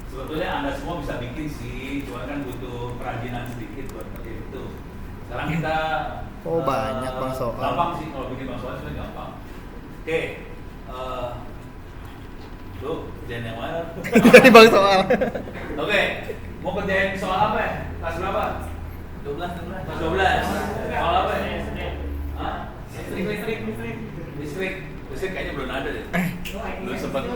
Sebetulnya Anda semua bisa bikin sih, cuma kan butuh kerajinan sedikit buat seperti itu. Sekarang kita banyak bang soal. Gampang sih kalau bikin bang soal sebenarnya gampang. Oke, lu kerjain yang mana? Jadi bang soal. Oke, mau kerjain soal apa ya? Kelas berapa? 12. Kelas 12. Soal apa ya? Hah? Listrik kayaknya belum ada deh. Belum sempat.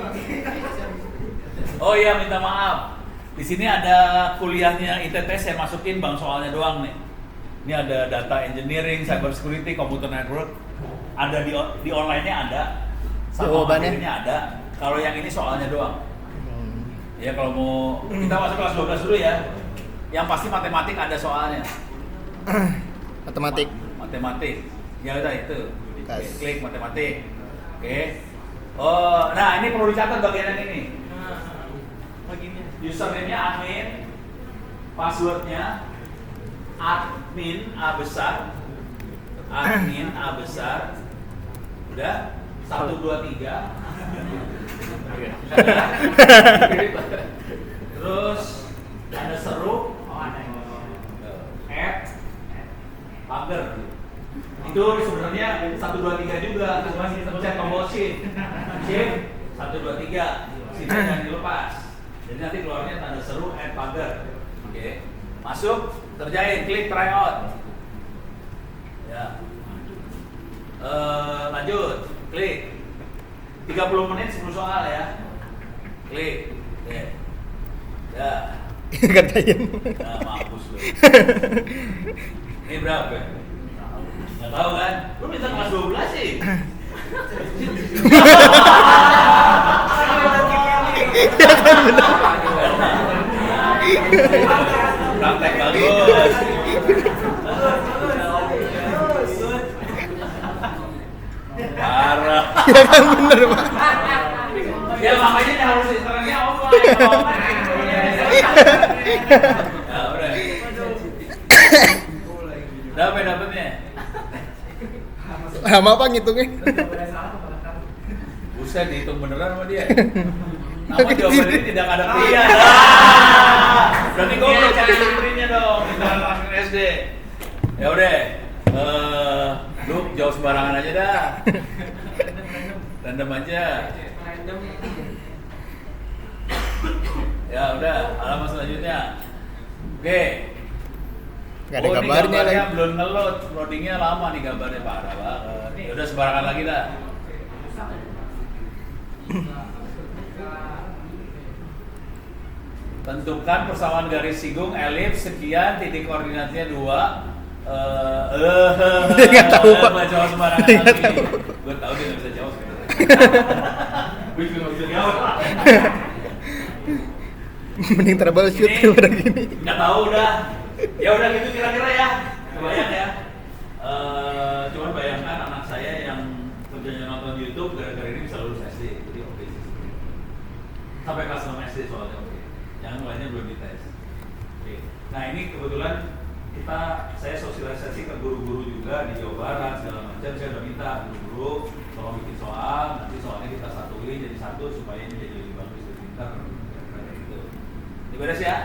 Oh iya, minta maaf. Di sini ada kuliahnya ITT, saya masukin bang soalnya doang nih. Ini ada data engineering, cyber security, computer network. Ada di online-nya ada. Sama materinya ada. Kalau yang ini soalnya doang. Ya kalau mau kita masuk kelas 12 dulu ya. Yang pasti matematik ada soalnya. Matematik. Matematik. Ya udah itu. Kas. Klik matematik. Oke. Oh, nah ini perlu dicatat bagian yang ini. Username-nya admin, passwordnya admin A besar, udah 1 2 3. Terus ada seru, pagar. Itu sebenarnya 1 2 3 juga, cuma pencet tombol shift 1 2 3, shift-nya jangan dilepas. Jadi nanti keluarnya tanda seru pagar. Oke. Masuk, kerjain, klik try out. Ya. Lanjut, klik. 30 menit 10 soal ya. Klik. Oke. Ya. Katain. Nah, mampus lu. Ini berapa? Nggak tahu kan? Lu minta kelas 12 sih. Praktek bagus. Parah. Ya kan bener pak. Ya makanya harus internetnya offline. Ya udah. Dapetnya. Lama apa ngitungnya? Buset, dihitung beneran sama dia. Nama jawaban ini tidak ada pilihan. Berarti gue udah cari sumbernya dong, internet SD. Ya udah, lu jawab sembarangan aja dah. Random aja. Ya udah, halaman selanjutnya. Oke. Gak ada gambarnya lagi. Belum ngeload, loadingnya lama nih gambarnya, parah banget. Ya udah sembarangan lagi dah. Tentukan persamaan garis sigung elips sekian, titik koordinatnya 2. Nggak tahu pak. Nggak jawab sembarangan lagi. Gue tahu dia nggak bisa jawab. Gue juga nggak bisa jawab. Mending troubleshoot daripada gini. Nggak tahu udah. Ya udah gitu kira-kira ya. Kebayang ya. Cuman bayangkan anak saya yang kerjanya nonton YouTube gara-gara ini bisa lulus SD. Jadi oke sih. Sampai kelas 6 SD soalnya oke. beres. Oke. Nah ini kebetulan saya sosialisasi ke guru-guru juga di Jawa Barat segala macam. Saya udah minta guru-guru tolong bikin soal, nanti soalnya kita satuin jadi satu supaya ini jadi lebih bagus, lebih pintar. Gitu. Ini beres ya?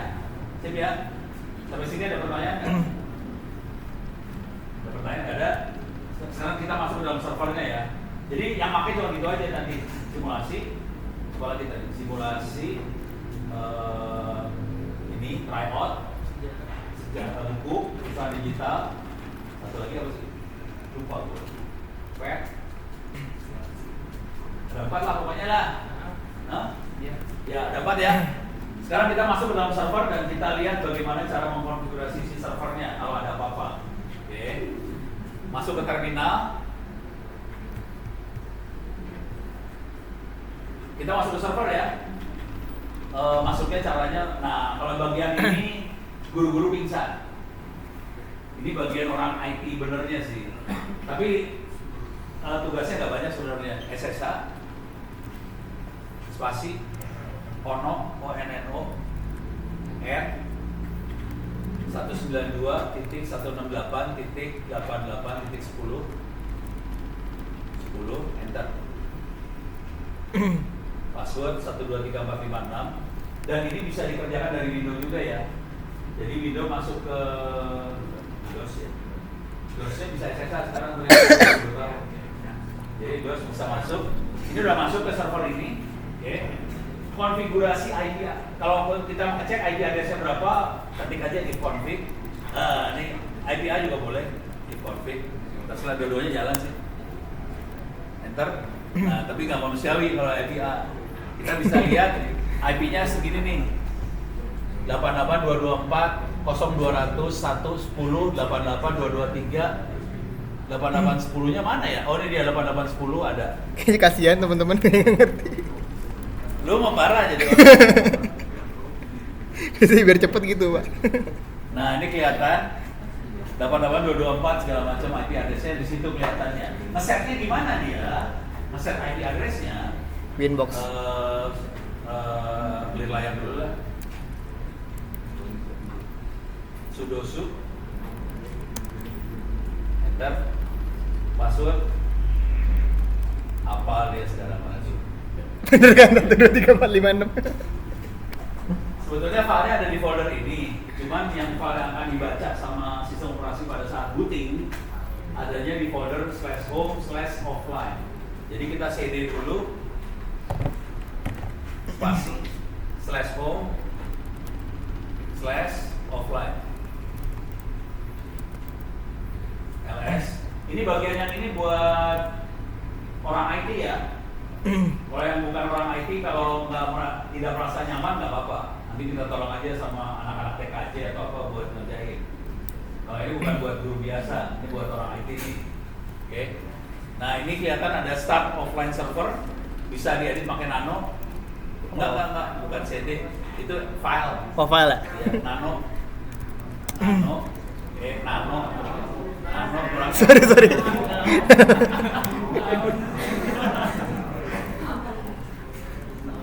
Sip ya? Sampai sini ada pertanyaan nggak? Ada pertanyaan nggak ada? Sekarang kita masuk ke dalam servernya ya. Jadi yang pakai cuma gitu aja nanti simulasi. Coba lagi tadi simulasi ini tryout. Buku, usaha digital, satu lagi apa sih? Lupa gue. Web. Dapat lah pokoknya lah. Nah, ya dapat ya. Sekarang kita masuk ke dalam server dan kita lihat bagaimana cara mengkonfigurasi si servernya kalau ada apa-apa. Oke. Masuk ke terminal. Kita masuk ke server ya. Masuknya caranya. Nah, kalau bagian ini guru-guru pingsan. Ini bagian orang IT benernya sih. Tapi tugasnya nggak banyak sebenarnya. SSH, spasi, ONO, ONNO, R 192.168.88.10 enter. Password 123456 dan ini bisa dikerjakan dari Windows juga ya. Jadi Windows masuk ke DOS ya. DOS-nya bisa SSH sekarang jadi DOS bisa masuk. Ini udah masuk ke server ini. Oke. Konfigurasi IP. Kalau kita mau ngecek IP address-nya berapa, ketik aja di config. Ini IPA juga boleh di config. Terserah dua-duanya jalan sih. Enter. Nah, tapi nggak manusiawi kalau IPA. Kita bisa lihat IP-nya segini nih. 88.224 0200 110 88.223 8810-nya mana ya? Oh ini dia 8810 ada. Kayaknya kasihan teman-teman yang ngerti. Lu mau parah jadi Jadi biar cepet gitu, Pak. Nah, ini kelihatan 88.224 segala macam IP address-nya di situ kelihatannya. Ngesetnya gimana dia? Ngeset IP address-nya Winbox. Clear layar dulu lah. Sudo su enter password apa dia segala macam. Bener kan? 123.456. Sebetulnya filenya ada di folder ini, cuman yang file yang akan dibaca sama sistem operasi pada saat booting adanya di folder /home/offline. Jadi kita cd dulu spasi /home/offline ls. Ini bagian yang ini buat orang IT ya. Kalau yang bukan orang IT, kalau tidak merasa nyaman nggak apa-apa. Nanti kita tolong aja sama anak-anak TKJ atau apa buat ngerjain. Kalau ini bukan buat guru biasa, ini buat orang IT nih. Oke. Nah ini kelihatan ada start offline server, bisa diedit pakai nano. Enggak, bukan CD, itu file. Oh, file ya? Ya, nano, kurang. Sorry.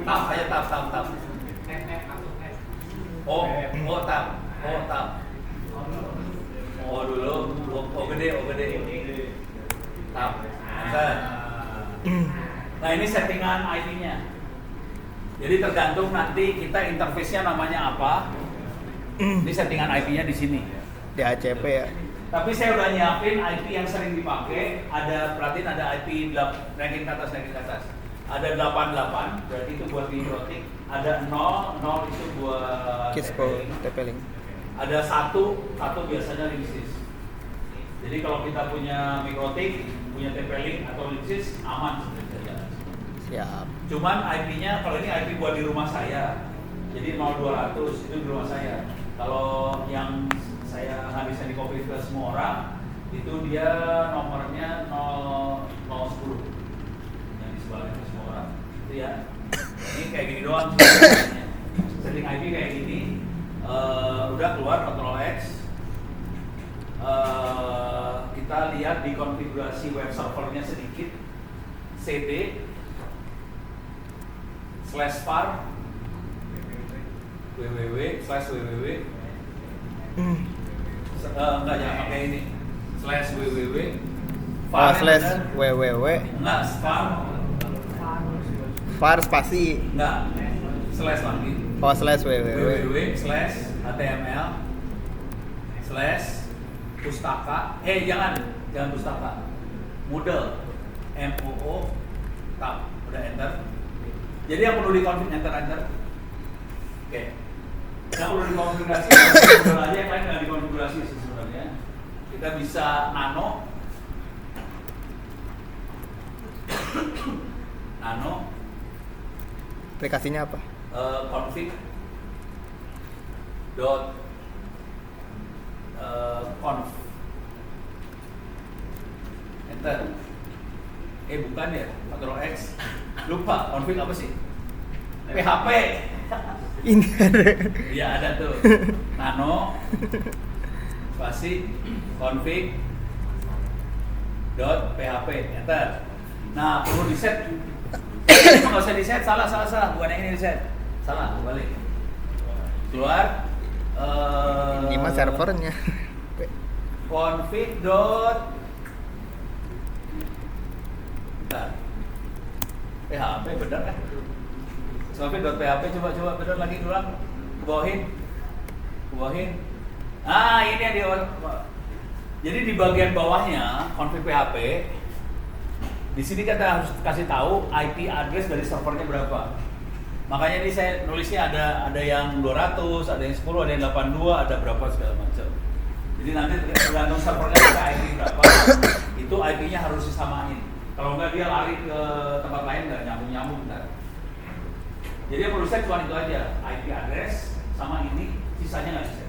Tab aja tab. Oh tab. Oh dulu, gede. Tab. Nah ini settingan IP-nya. Jadi tergantung nanti kita interface-nya namanya apa. Ini settingan IP-nya di sini. Di ACP ya. Tapi saya udah nyiapin IP yang sering dipakai. Perhatiin ada IP ranking ke atas. Ada 88, berarti itu buat Windows. Ada 0 itu buat TP-Link. Ada 1 biasanya Linksys. Jadi kalau kita punya Mikrotik, punya TP-Link atau Linksys, aman sebenarnya. Siap. Cuman IP-nya, kalau ini IP buat di rumah saya, jadi 0200 itu di rumah saya. Kalau yang saya habisnya di copy ke semua orang, itu dia nomornya 0010 yang disebarkan ke semua orang. Itu ya. Ini kayak gini doang. Setting IP kayak gini. Udah keluar Ctrl X. Kita lihat di konfigurasi web servernya sedikit. CD /var www/www enggak, jangan pakai ini /www slash www enggak var spasi enggak slash lagi slash www www/html /pustaka jangan pustaka Moodle MOO tab udah enter. Jadi yang perlu dikonfig enter. Oke. Yang perlu dikonfigurasi aja, yang lain nggak dikonfigurasi sih sebenarnya. Kita bisa nano aplikasinya apa? Config dot conf enter. Bukan ya, Ctrl X. Lupa, config apa sih? PHP. Ini ada. Iya ada tuh. Nano spasi config dot php enter. Nah perlu di set. Nggak usah di set, salah. Bukan yang ini di set. Salah, balik. Keluar. Ini mah servernya. Config dot PHP bener kan? Config.php coba bener lagi ulang. Bawahin. Ini dia. Jadi di bagian bawahnya config PHP. Di sini kita harus kasih tahu IP address dari servernya berapa. Makanya ini saya nulisnya ada yang 200, ada yang 10, ada yang 82, ada berapa segala macam. Jadi nanti tergantung servernya kita IP berapa, itu IP-nya harus disamain. Kalau enggak dia lari ke tempat lain, nggak nyambung ntar. Jadi yang perlu set cuma itu aja, IP address sama ini, sisanya nggak di set.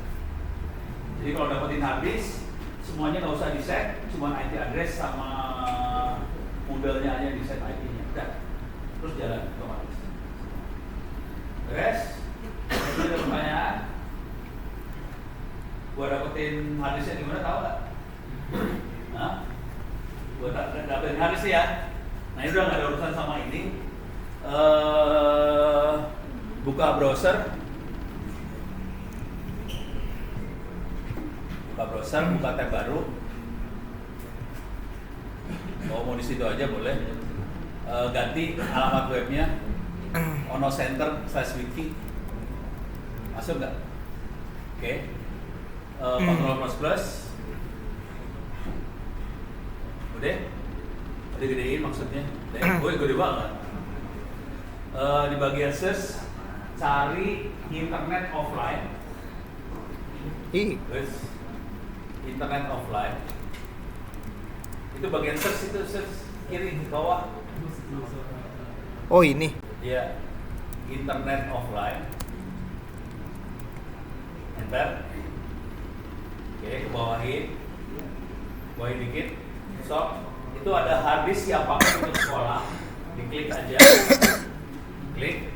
Jadi kalau dapetin hard disk, semuanya nggak usah di set, cuma IP address sama modelnya aja di set IP-nya. Udah, terus jalan otomatis. Beres? Ini ada pertanyaan. Gua dapetin hard disknya gimana, tahu nggak? Hah? Buat dapetin hard disk ya. Nah ini udah nggak ada urusan sama ini. Buka browser, buka tab baru. Mau di situ aja boleh. Ganti alamat webnya onocenter/wiki. Masuk nggak? Oke. Ctrl++. Udah gedein maksudnya. Gede banget. Di bagian search cari internet offline. Terus internet offline. Itu bagian search, itu search kiri di bawah. Oh ini. Iya. Internet offline. Enter. Oke, ke bawahin dikit. Stop. Itu ada hard disk siapapun untuk sekolah. Diklik aja. Klik.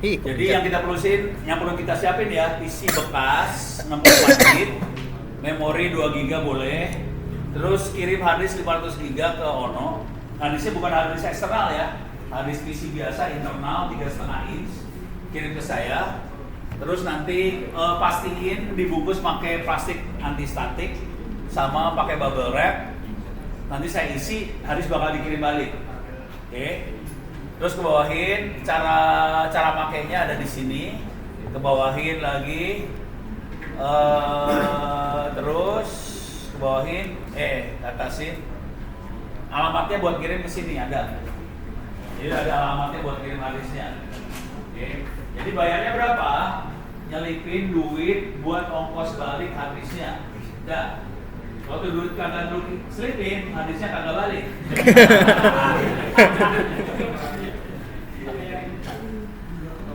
Jadi yang kita perlu kita siapin ya, PC bekas 64 GB, memori 2 GB boleh. Terus kirim hard disk 500 GB ke Ono. Hard disknya bukan hard disk eksternal ya. Hard disk PC biasa internal 3,5 inch. Kirim ke saya. Terus nanti pastiin dibungkus pakai plastik anti statik sama pakai bubble wrap. Nanti saya isi, habis bakal dikirim balik. Oke. Terus kebawahin cara makainya ada di sini. Kebawahin lagi. Terus kebawahin atasin. Alamatnya buat kirim ke sini ada. Jadi ada alamatnya buat kirim harddisknya. Oke. Jadi bayarnya berapa? Nyelipin duit buat ongkos balik harddisknya. Udah. Waktu duit kagak selipin, harddisknya kagak balik.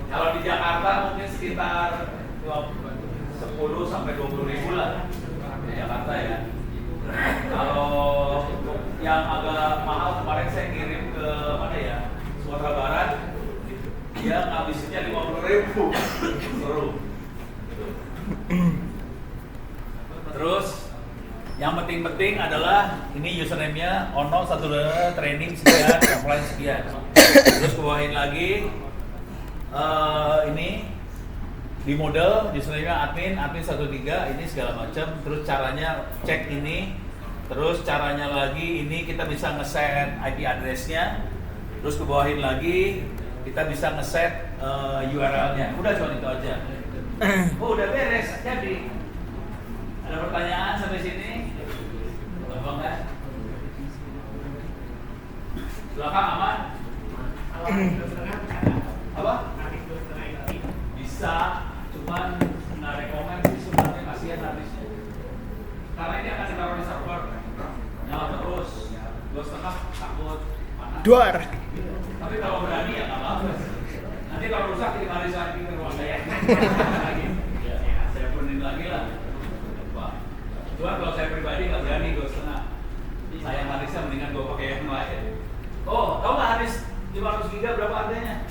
Kalau di Jakarta mungkin sekitar 10 sampai 20 ribu lah di Jakarta ya. Kalau yang agak mahal kemarin saya kirim ke mana ya, Sumatera Barat, dia ngabisinnya 50 ribu. Seru. Terus Yang penting adalah ini username-nya ono 1 training sekian, offline sekian. Terus kebawahin lagi ini di model username-nya admin 13 ini segala macam. Terus caranya cek ini. Terus caranya lagi ini kita bisa ngeset IP address-nya. Terus kebawahin lagi kita bisa ngeset URL-nya. Udah cuma itu aja. Oh, udah beres. Jadi ada pertanyaan sampai sini? Gampang kan? Belakang aman? Apa? Bisa, cuman nggak rekomen sih sebenarnya, kasihan habisnya. Karena ini akan ditaruh di server, nyala terus, 2,5 takut panas. Duar. Tapi kalau berani ya nggak apa-apa. Nanti kalau rusak kirim hari lagi ke ruang saya. Saya punin lagi lah. Cuma kalau saya pribadi nggak berani 2,5. Sayang harisnya mendingan gue pakai yang lain. Oh, tau nggak haris 500 GB berapa harganya?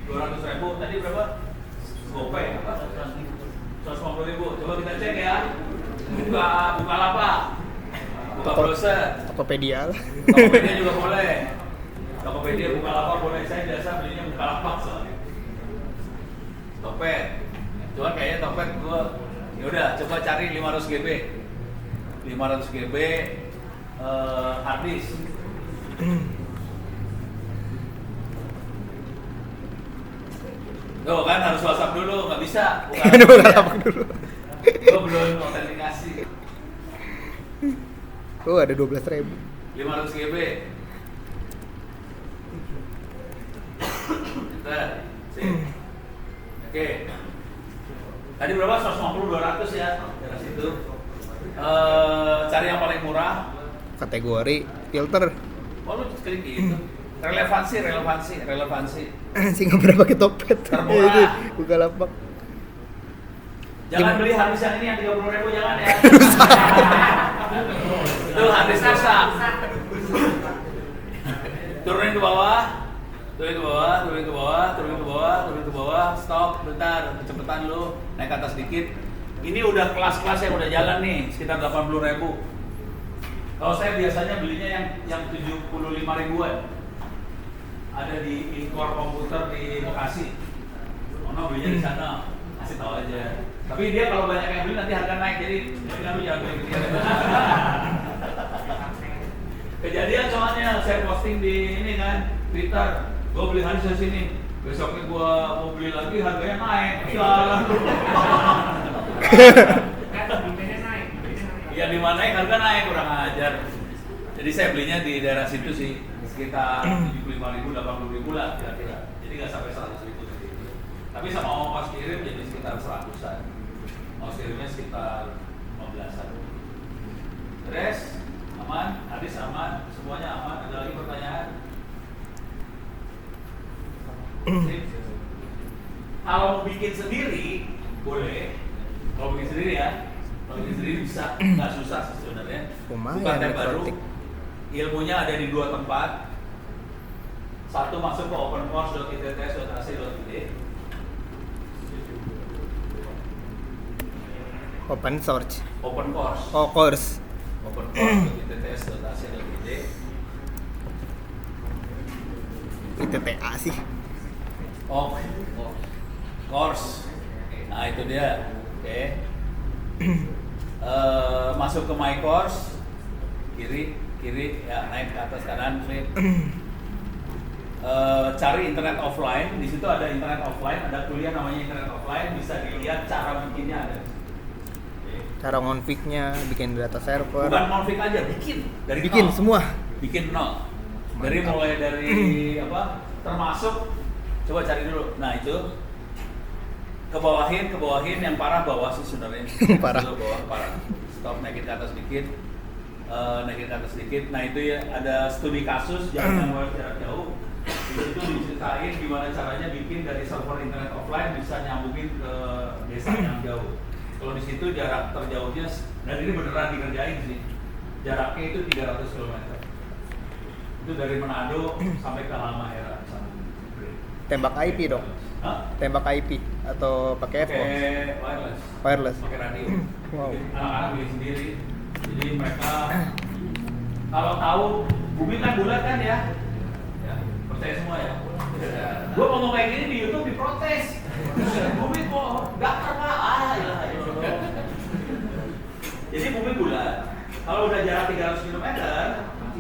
200.000. Tadi berapa? GoPay apa? 150.000. Coba kita cek ya. Buka lapak. Buka browser. Tokopedia. Tokopedia juga boleh. Tokopedia buka lapak boleh. Saya biasa belinya buka lapak soalnya. Topet. Cuman kayaknya Topet gue yaudah coba cari 500 GB 500 GB hard disk. Tuh kan harus WhatsApp dulu, nggak bisa Buka lapak dulu. gue belum autentikasi. Oh, ada 12.000. 500 GB Bentar, sih. Oke. Tadi berapa? 150, 200 ya dari situ. Cari yang paling murah. Kategori filter. Oh lu klik gitu. Relevansi. Anjing nggak pernah pakai Topet. Termurah. Itu, buka lapak. Jangan beli habis yang ini yang 30.000 jangan ya. Itu habis rusak. Turunin ke bawah. Turun ke bawah, stop, bentar, kecepatan lu, naik ke atas dikit. Ini udah kelas-kelas yang udah jalan nih, sekitar 80.000. Kalau saya biasanya belinya yang 75.000-an. Ada di Incor Komputer di Bekasi. Ono belinya di sana, kasih tahu aja. Tapi dia kalau banyak yang beli nanti harga naik, jadi lu jangan beli gede. Kejadian soalnya saya posting di ini kan, Twitter. Gue beli haris di sini, besoknya gue mau beli lagi harganya naik. Salah. Iya di mana harga naik kurang ajar. Jadi saya belinya di daerah situ sih, sekitar 75.000, 80.000 lah kira-kira. Jadi nggak sampai 100.000 gitu. Tapi sama ongkos kirim jadi sekitar 100-an. Ongkos kirimnya sekitar 15-an. Terus aman, habis aman, semuanya aman. Ada lagi pertanyaan? Kalau bikin sendiri boleh, kalau bikin sendiri ya, kalau bikin sendiri bisa, nggak susah sih sebenarnya. Lumayan, Bukan yang baru. elektronik. Ilmunya ada di 2 tempat. Satu masuk ke opencourse.itts.ac.id. Open source. Open course. Oh, course. opencourse.itts.ac.id. ITTA sih. Oh, course. Nah itu dia. Oke. Masuk ke my course, kiri ya, naik ke atas kanan, klik. Cari internet offline. Di situ ada internet offline, ada kuliah namanya internet offline. Bisa dilihat cara bikinnya ada. Cara ngonfignya, bikin data server. Bukan config aja, bikin dari Bikin nol. semua. Bikin nol. Dari Mantap. mulai dari apa? Termasuk coba cari dulu. Nah itu kebawahin yang parah bawah sih sebenarnya. Parah. Dulu bawah parah. Stop, naikin ke atas dikit. Nah itu ya ada studi kasus jarak jauh. Di situ diceritain gimana caranya bikin dari server internet offline bisa nyambungin ke desa yang jauh. Kalau di situ jarak terjauhnya, dan ini beneran dikerjain sih. Jaraknya itu 300 km. Itu dari Manado sampai ke Halmahera. Tembak IP dong. Hah? Tembak IP atau pakai Pakai earphone? wireless. Wireless. Pakai radio. Wow. Anak-anak beli sendiri. Jadi mereka kalau tahu bumi kan bulat kan ya. Ya, percaya semua ya. Gua ngomong kayak gini di YouTube diprotes. Bumi kok datar Pak? Ilah. Jadi bumi bulat. Kalau udah jarak 300 km,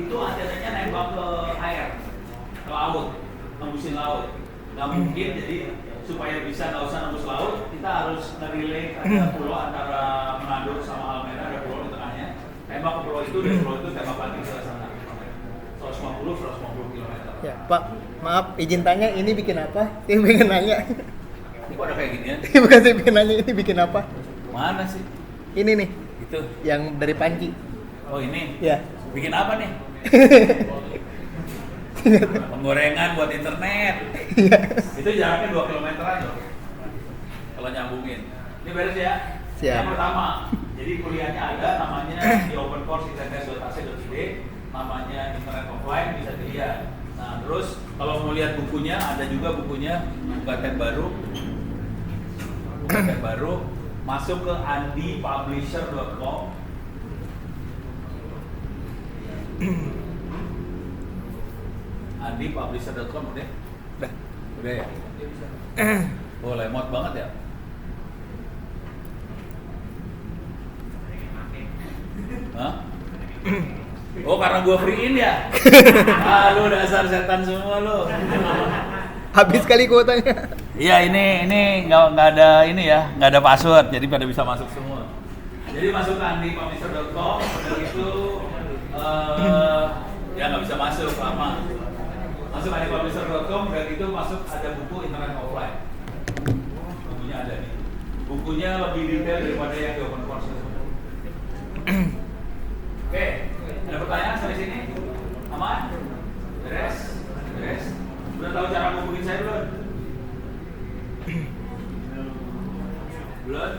itu antenanya nembak ke air, ke laut, nembusin laut. Nggak mungkin, jadi supaya bisa nggak usah nembus laut, kita harus nge-relay ada pulau antara Manado sama Almera, ada pulau di tengahnya. Tembak ke pulau itu, dari pulau itu tembak lagi ke sana. 150 km. Ya, Pak, maaf izin tanya ini bikin apa? Saya pengen nanya. Ini kok ada kayak gini ya? Bukan saya pengen nanya ini bikin apa? Mana sih? Ini nih, Itu. yang dari panci. Oh ini? Ya. Bikin apa nih? Penggorengan buat internet. Itu jaraknya 2 km aja kalau nyambungin. Ini beres ya? Siap. Yang pertama, jadi kuliahnya ada namanya di open course itts.ac.id, namanya internet offline, bisa dilihat. Nah terus kalau mau lihat bukunya, ada juga bukunya, buka tab baru, masuk ke andipublisher.com. andipublisher.com udah? Udah ya? Oh lemot banget ya? Hah? Oh karena gua free-in ya? Ah lu dasar setan semua lu. Habis kali kuotanya. Iya ini nggak ada ini ya, nggak ada password, jadi pada bisa masuk semua. Jadi masuk ke andipublisher.com, udah itu ya nggak bisa masuk lama. Masuk andipublisher.com, udah itu masuk ada buku internet offline. Bukunya ada nih. Bukunya lebih detail daripada yang di open course. Oke, ada pertanyaan sampai sini? Aman? Beres? Udah tahu cara ngubungin saya belum? Belum?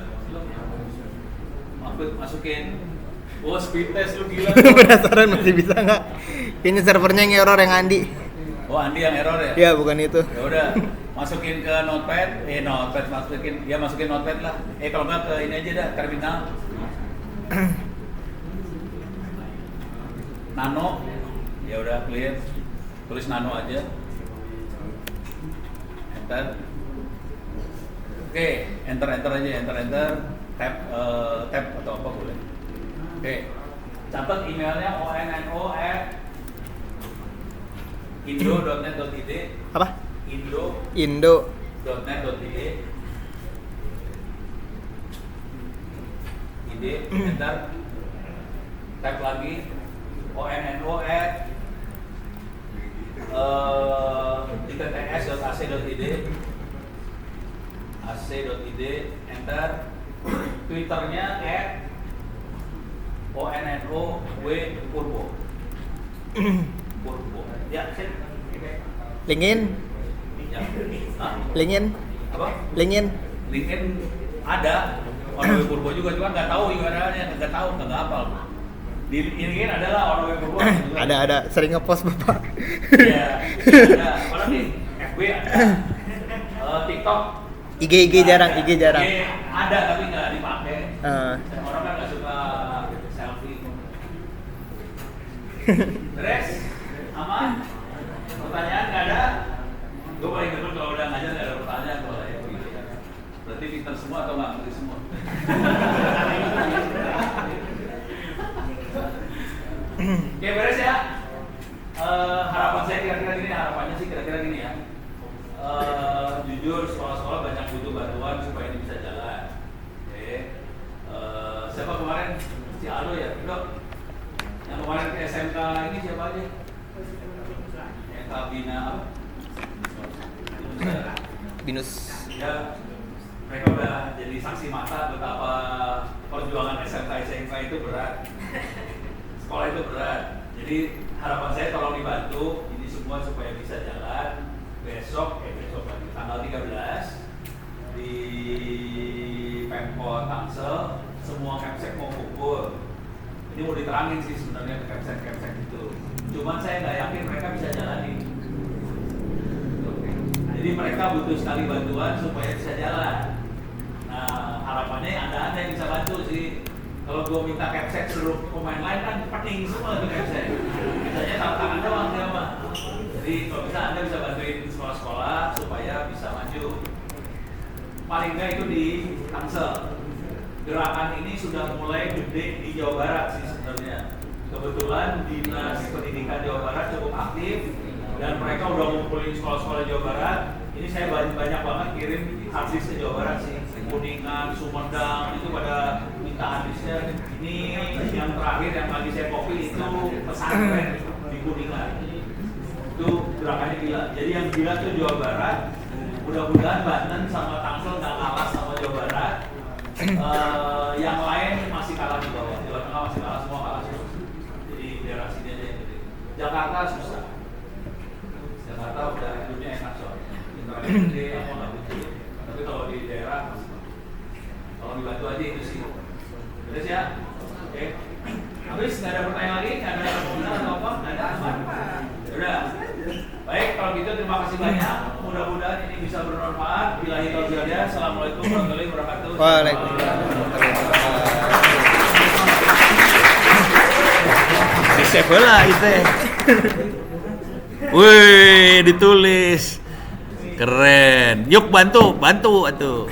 Masukin. Oh, speed test lu gila. Penasaran masih bisa nggak? Kayaknya servernya yang error yang Andi. Oh, Andi yang error ya? Ya bukan itu. Ya udah, masukin ke notepad. Masukin notepad lah. Kalau nggak ke ini aja dah, terminal. Nano. Ya udah clear. Tulis nano aja. Enter. Oke, enter aja, tab atau apa boleh. Oke, catat emailnya onno@indo.net.id. Apa? Indo.net.id. Enter. Tab lagi onno@itts.ac.id. ac.id, enter. Twitternya @onno_w_purbo. Purbo. Ya, sip. LinkedIn? Ya. Hah? LinkedIn? Apa? LinkedIn? LinkedIn ada. Onno Purbo juga, cuma nggak tahu URL-nya, nggak hafal. Di LinkedIn adalah Onno Purbo. Ada. Sering ngepost Bapak. Iya, ada. Apa nih? FB ada. TikTok. IG jarang. IG ada tapi nggak dipakai. Orang kan nggak suka selfie. Beres? Aman? Pertanyaan nggak ada? Gue paling demen kalau udah ngajar nggak ada pertanyaan kalau ya. Berarti pintar semua atau nggak ngerti semua? Oke, beres ya? Harapan saya kira-kira gini ya. Jujur sekolah-sekolah banyak butuh bantuan supaya ini bisa jalan. Oke. Siapa kemarin? Si Alo ya, Dok. Yang kemarin ke SMK ini siapa aja? Yang Kabina apa? Binus. Ya, mereka udah jadi saksi mata betapa perjuangan SMK itu berat. Sekolah itu berat. Jadi harapan saya tolong dibantu ini semua supaya bisa jalan. Besok lagi tanggal 13 di Pemkot Tangsel semua Kemsek mau kumpul. Ini mau diterangin sih sebenarnya ke Kemsek itu. Cuman saya nggak yakin mereka bisa jalanin. Oke. Jadi Jadi mereka butuh sekali bantuan supaya bisa jalan. Nah, harapannya ada yang bisa bantu sih. Kalau gue minta capsek seluruh pemain lain kan pening semua tuh capsek. Biasanya tangan doang dia mah. Jadi kalau bisa Anda bisa bantuin sekolah-sekolah supaya bisa maju. Paling nggak itu di Tangsel. Gerakan ini sudah mulai gede di Jawa Barat sih sebenarnya. Kebetulan Dinas Pendidikan Jawa Barat cukup aktif dan mereka udah ngumpulin sekolah-sekolah Jawa Barat. Ini saya banyak banget kirim harddisk ke Jawa Barat sih. Kuningan, Sumedang itu pada minta harddisknya. Ini yang terakhir yang lagi saya copy itu pesantren di Kuningan. Itu gerakannya gila. Jadi yang gila itu Jawa Barat. Mudah-mudahan Banten sama Tangsel nggak kalah sama Jawa Barat. Yang lain masih kalah di bawah. Jawa Tengah masih kalah, semua kalah terus. Jadi daerah sini aja yang gede. Jakarta susah. Jakarta udah hidupnya enak soalnya. Internet gede, apa nggak butuh. Tapi kalau di daerah, kalau dibantu aja itu sih. Terus ya, oke. Habis nggak ada pertanyaan lagi, nggak ada pertanyaan atau apa? Nggak ada apa? Udah. Baik, kalau gitu terima kasih banyak. Mudah-mudahan ini bisa bermanfaat. Billahi taufiq wal hidayah. Assalamualaikum warahmatullahi wabarakatuh. Waalaikumsalam. Bisa bola itu. Wih, ditulis. Keren. Yuk bantu atuh.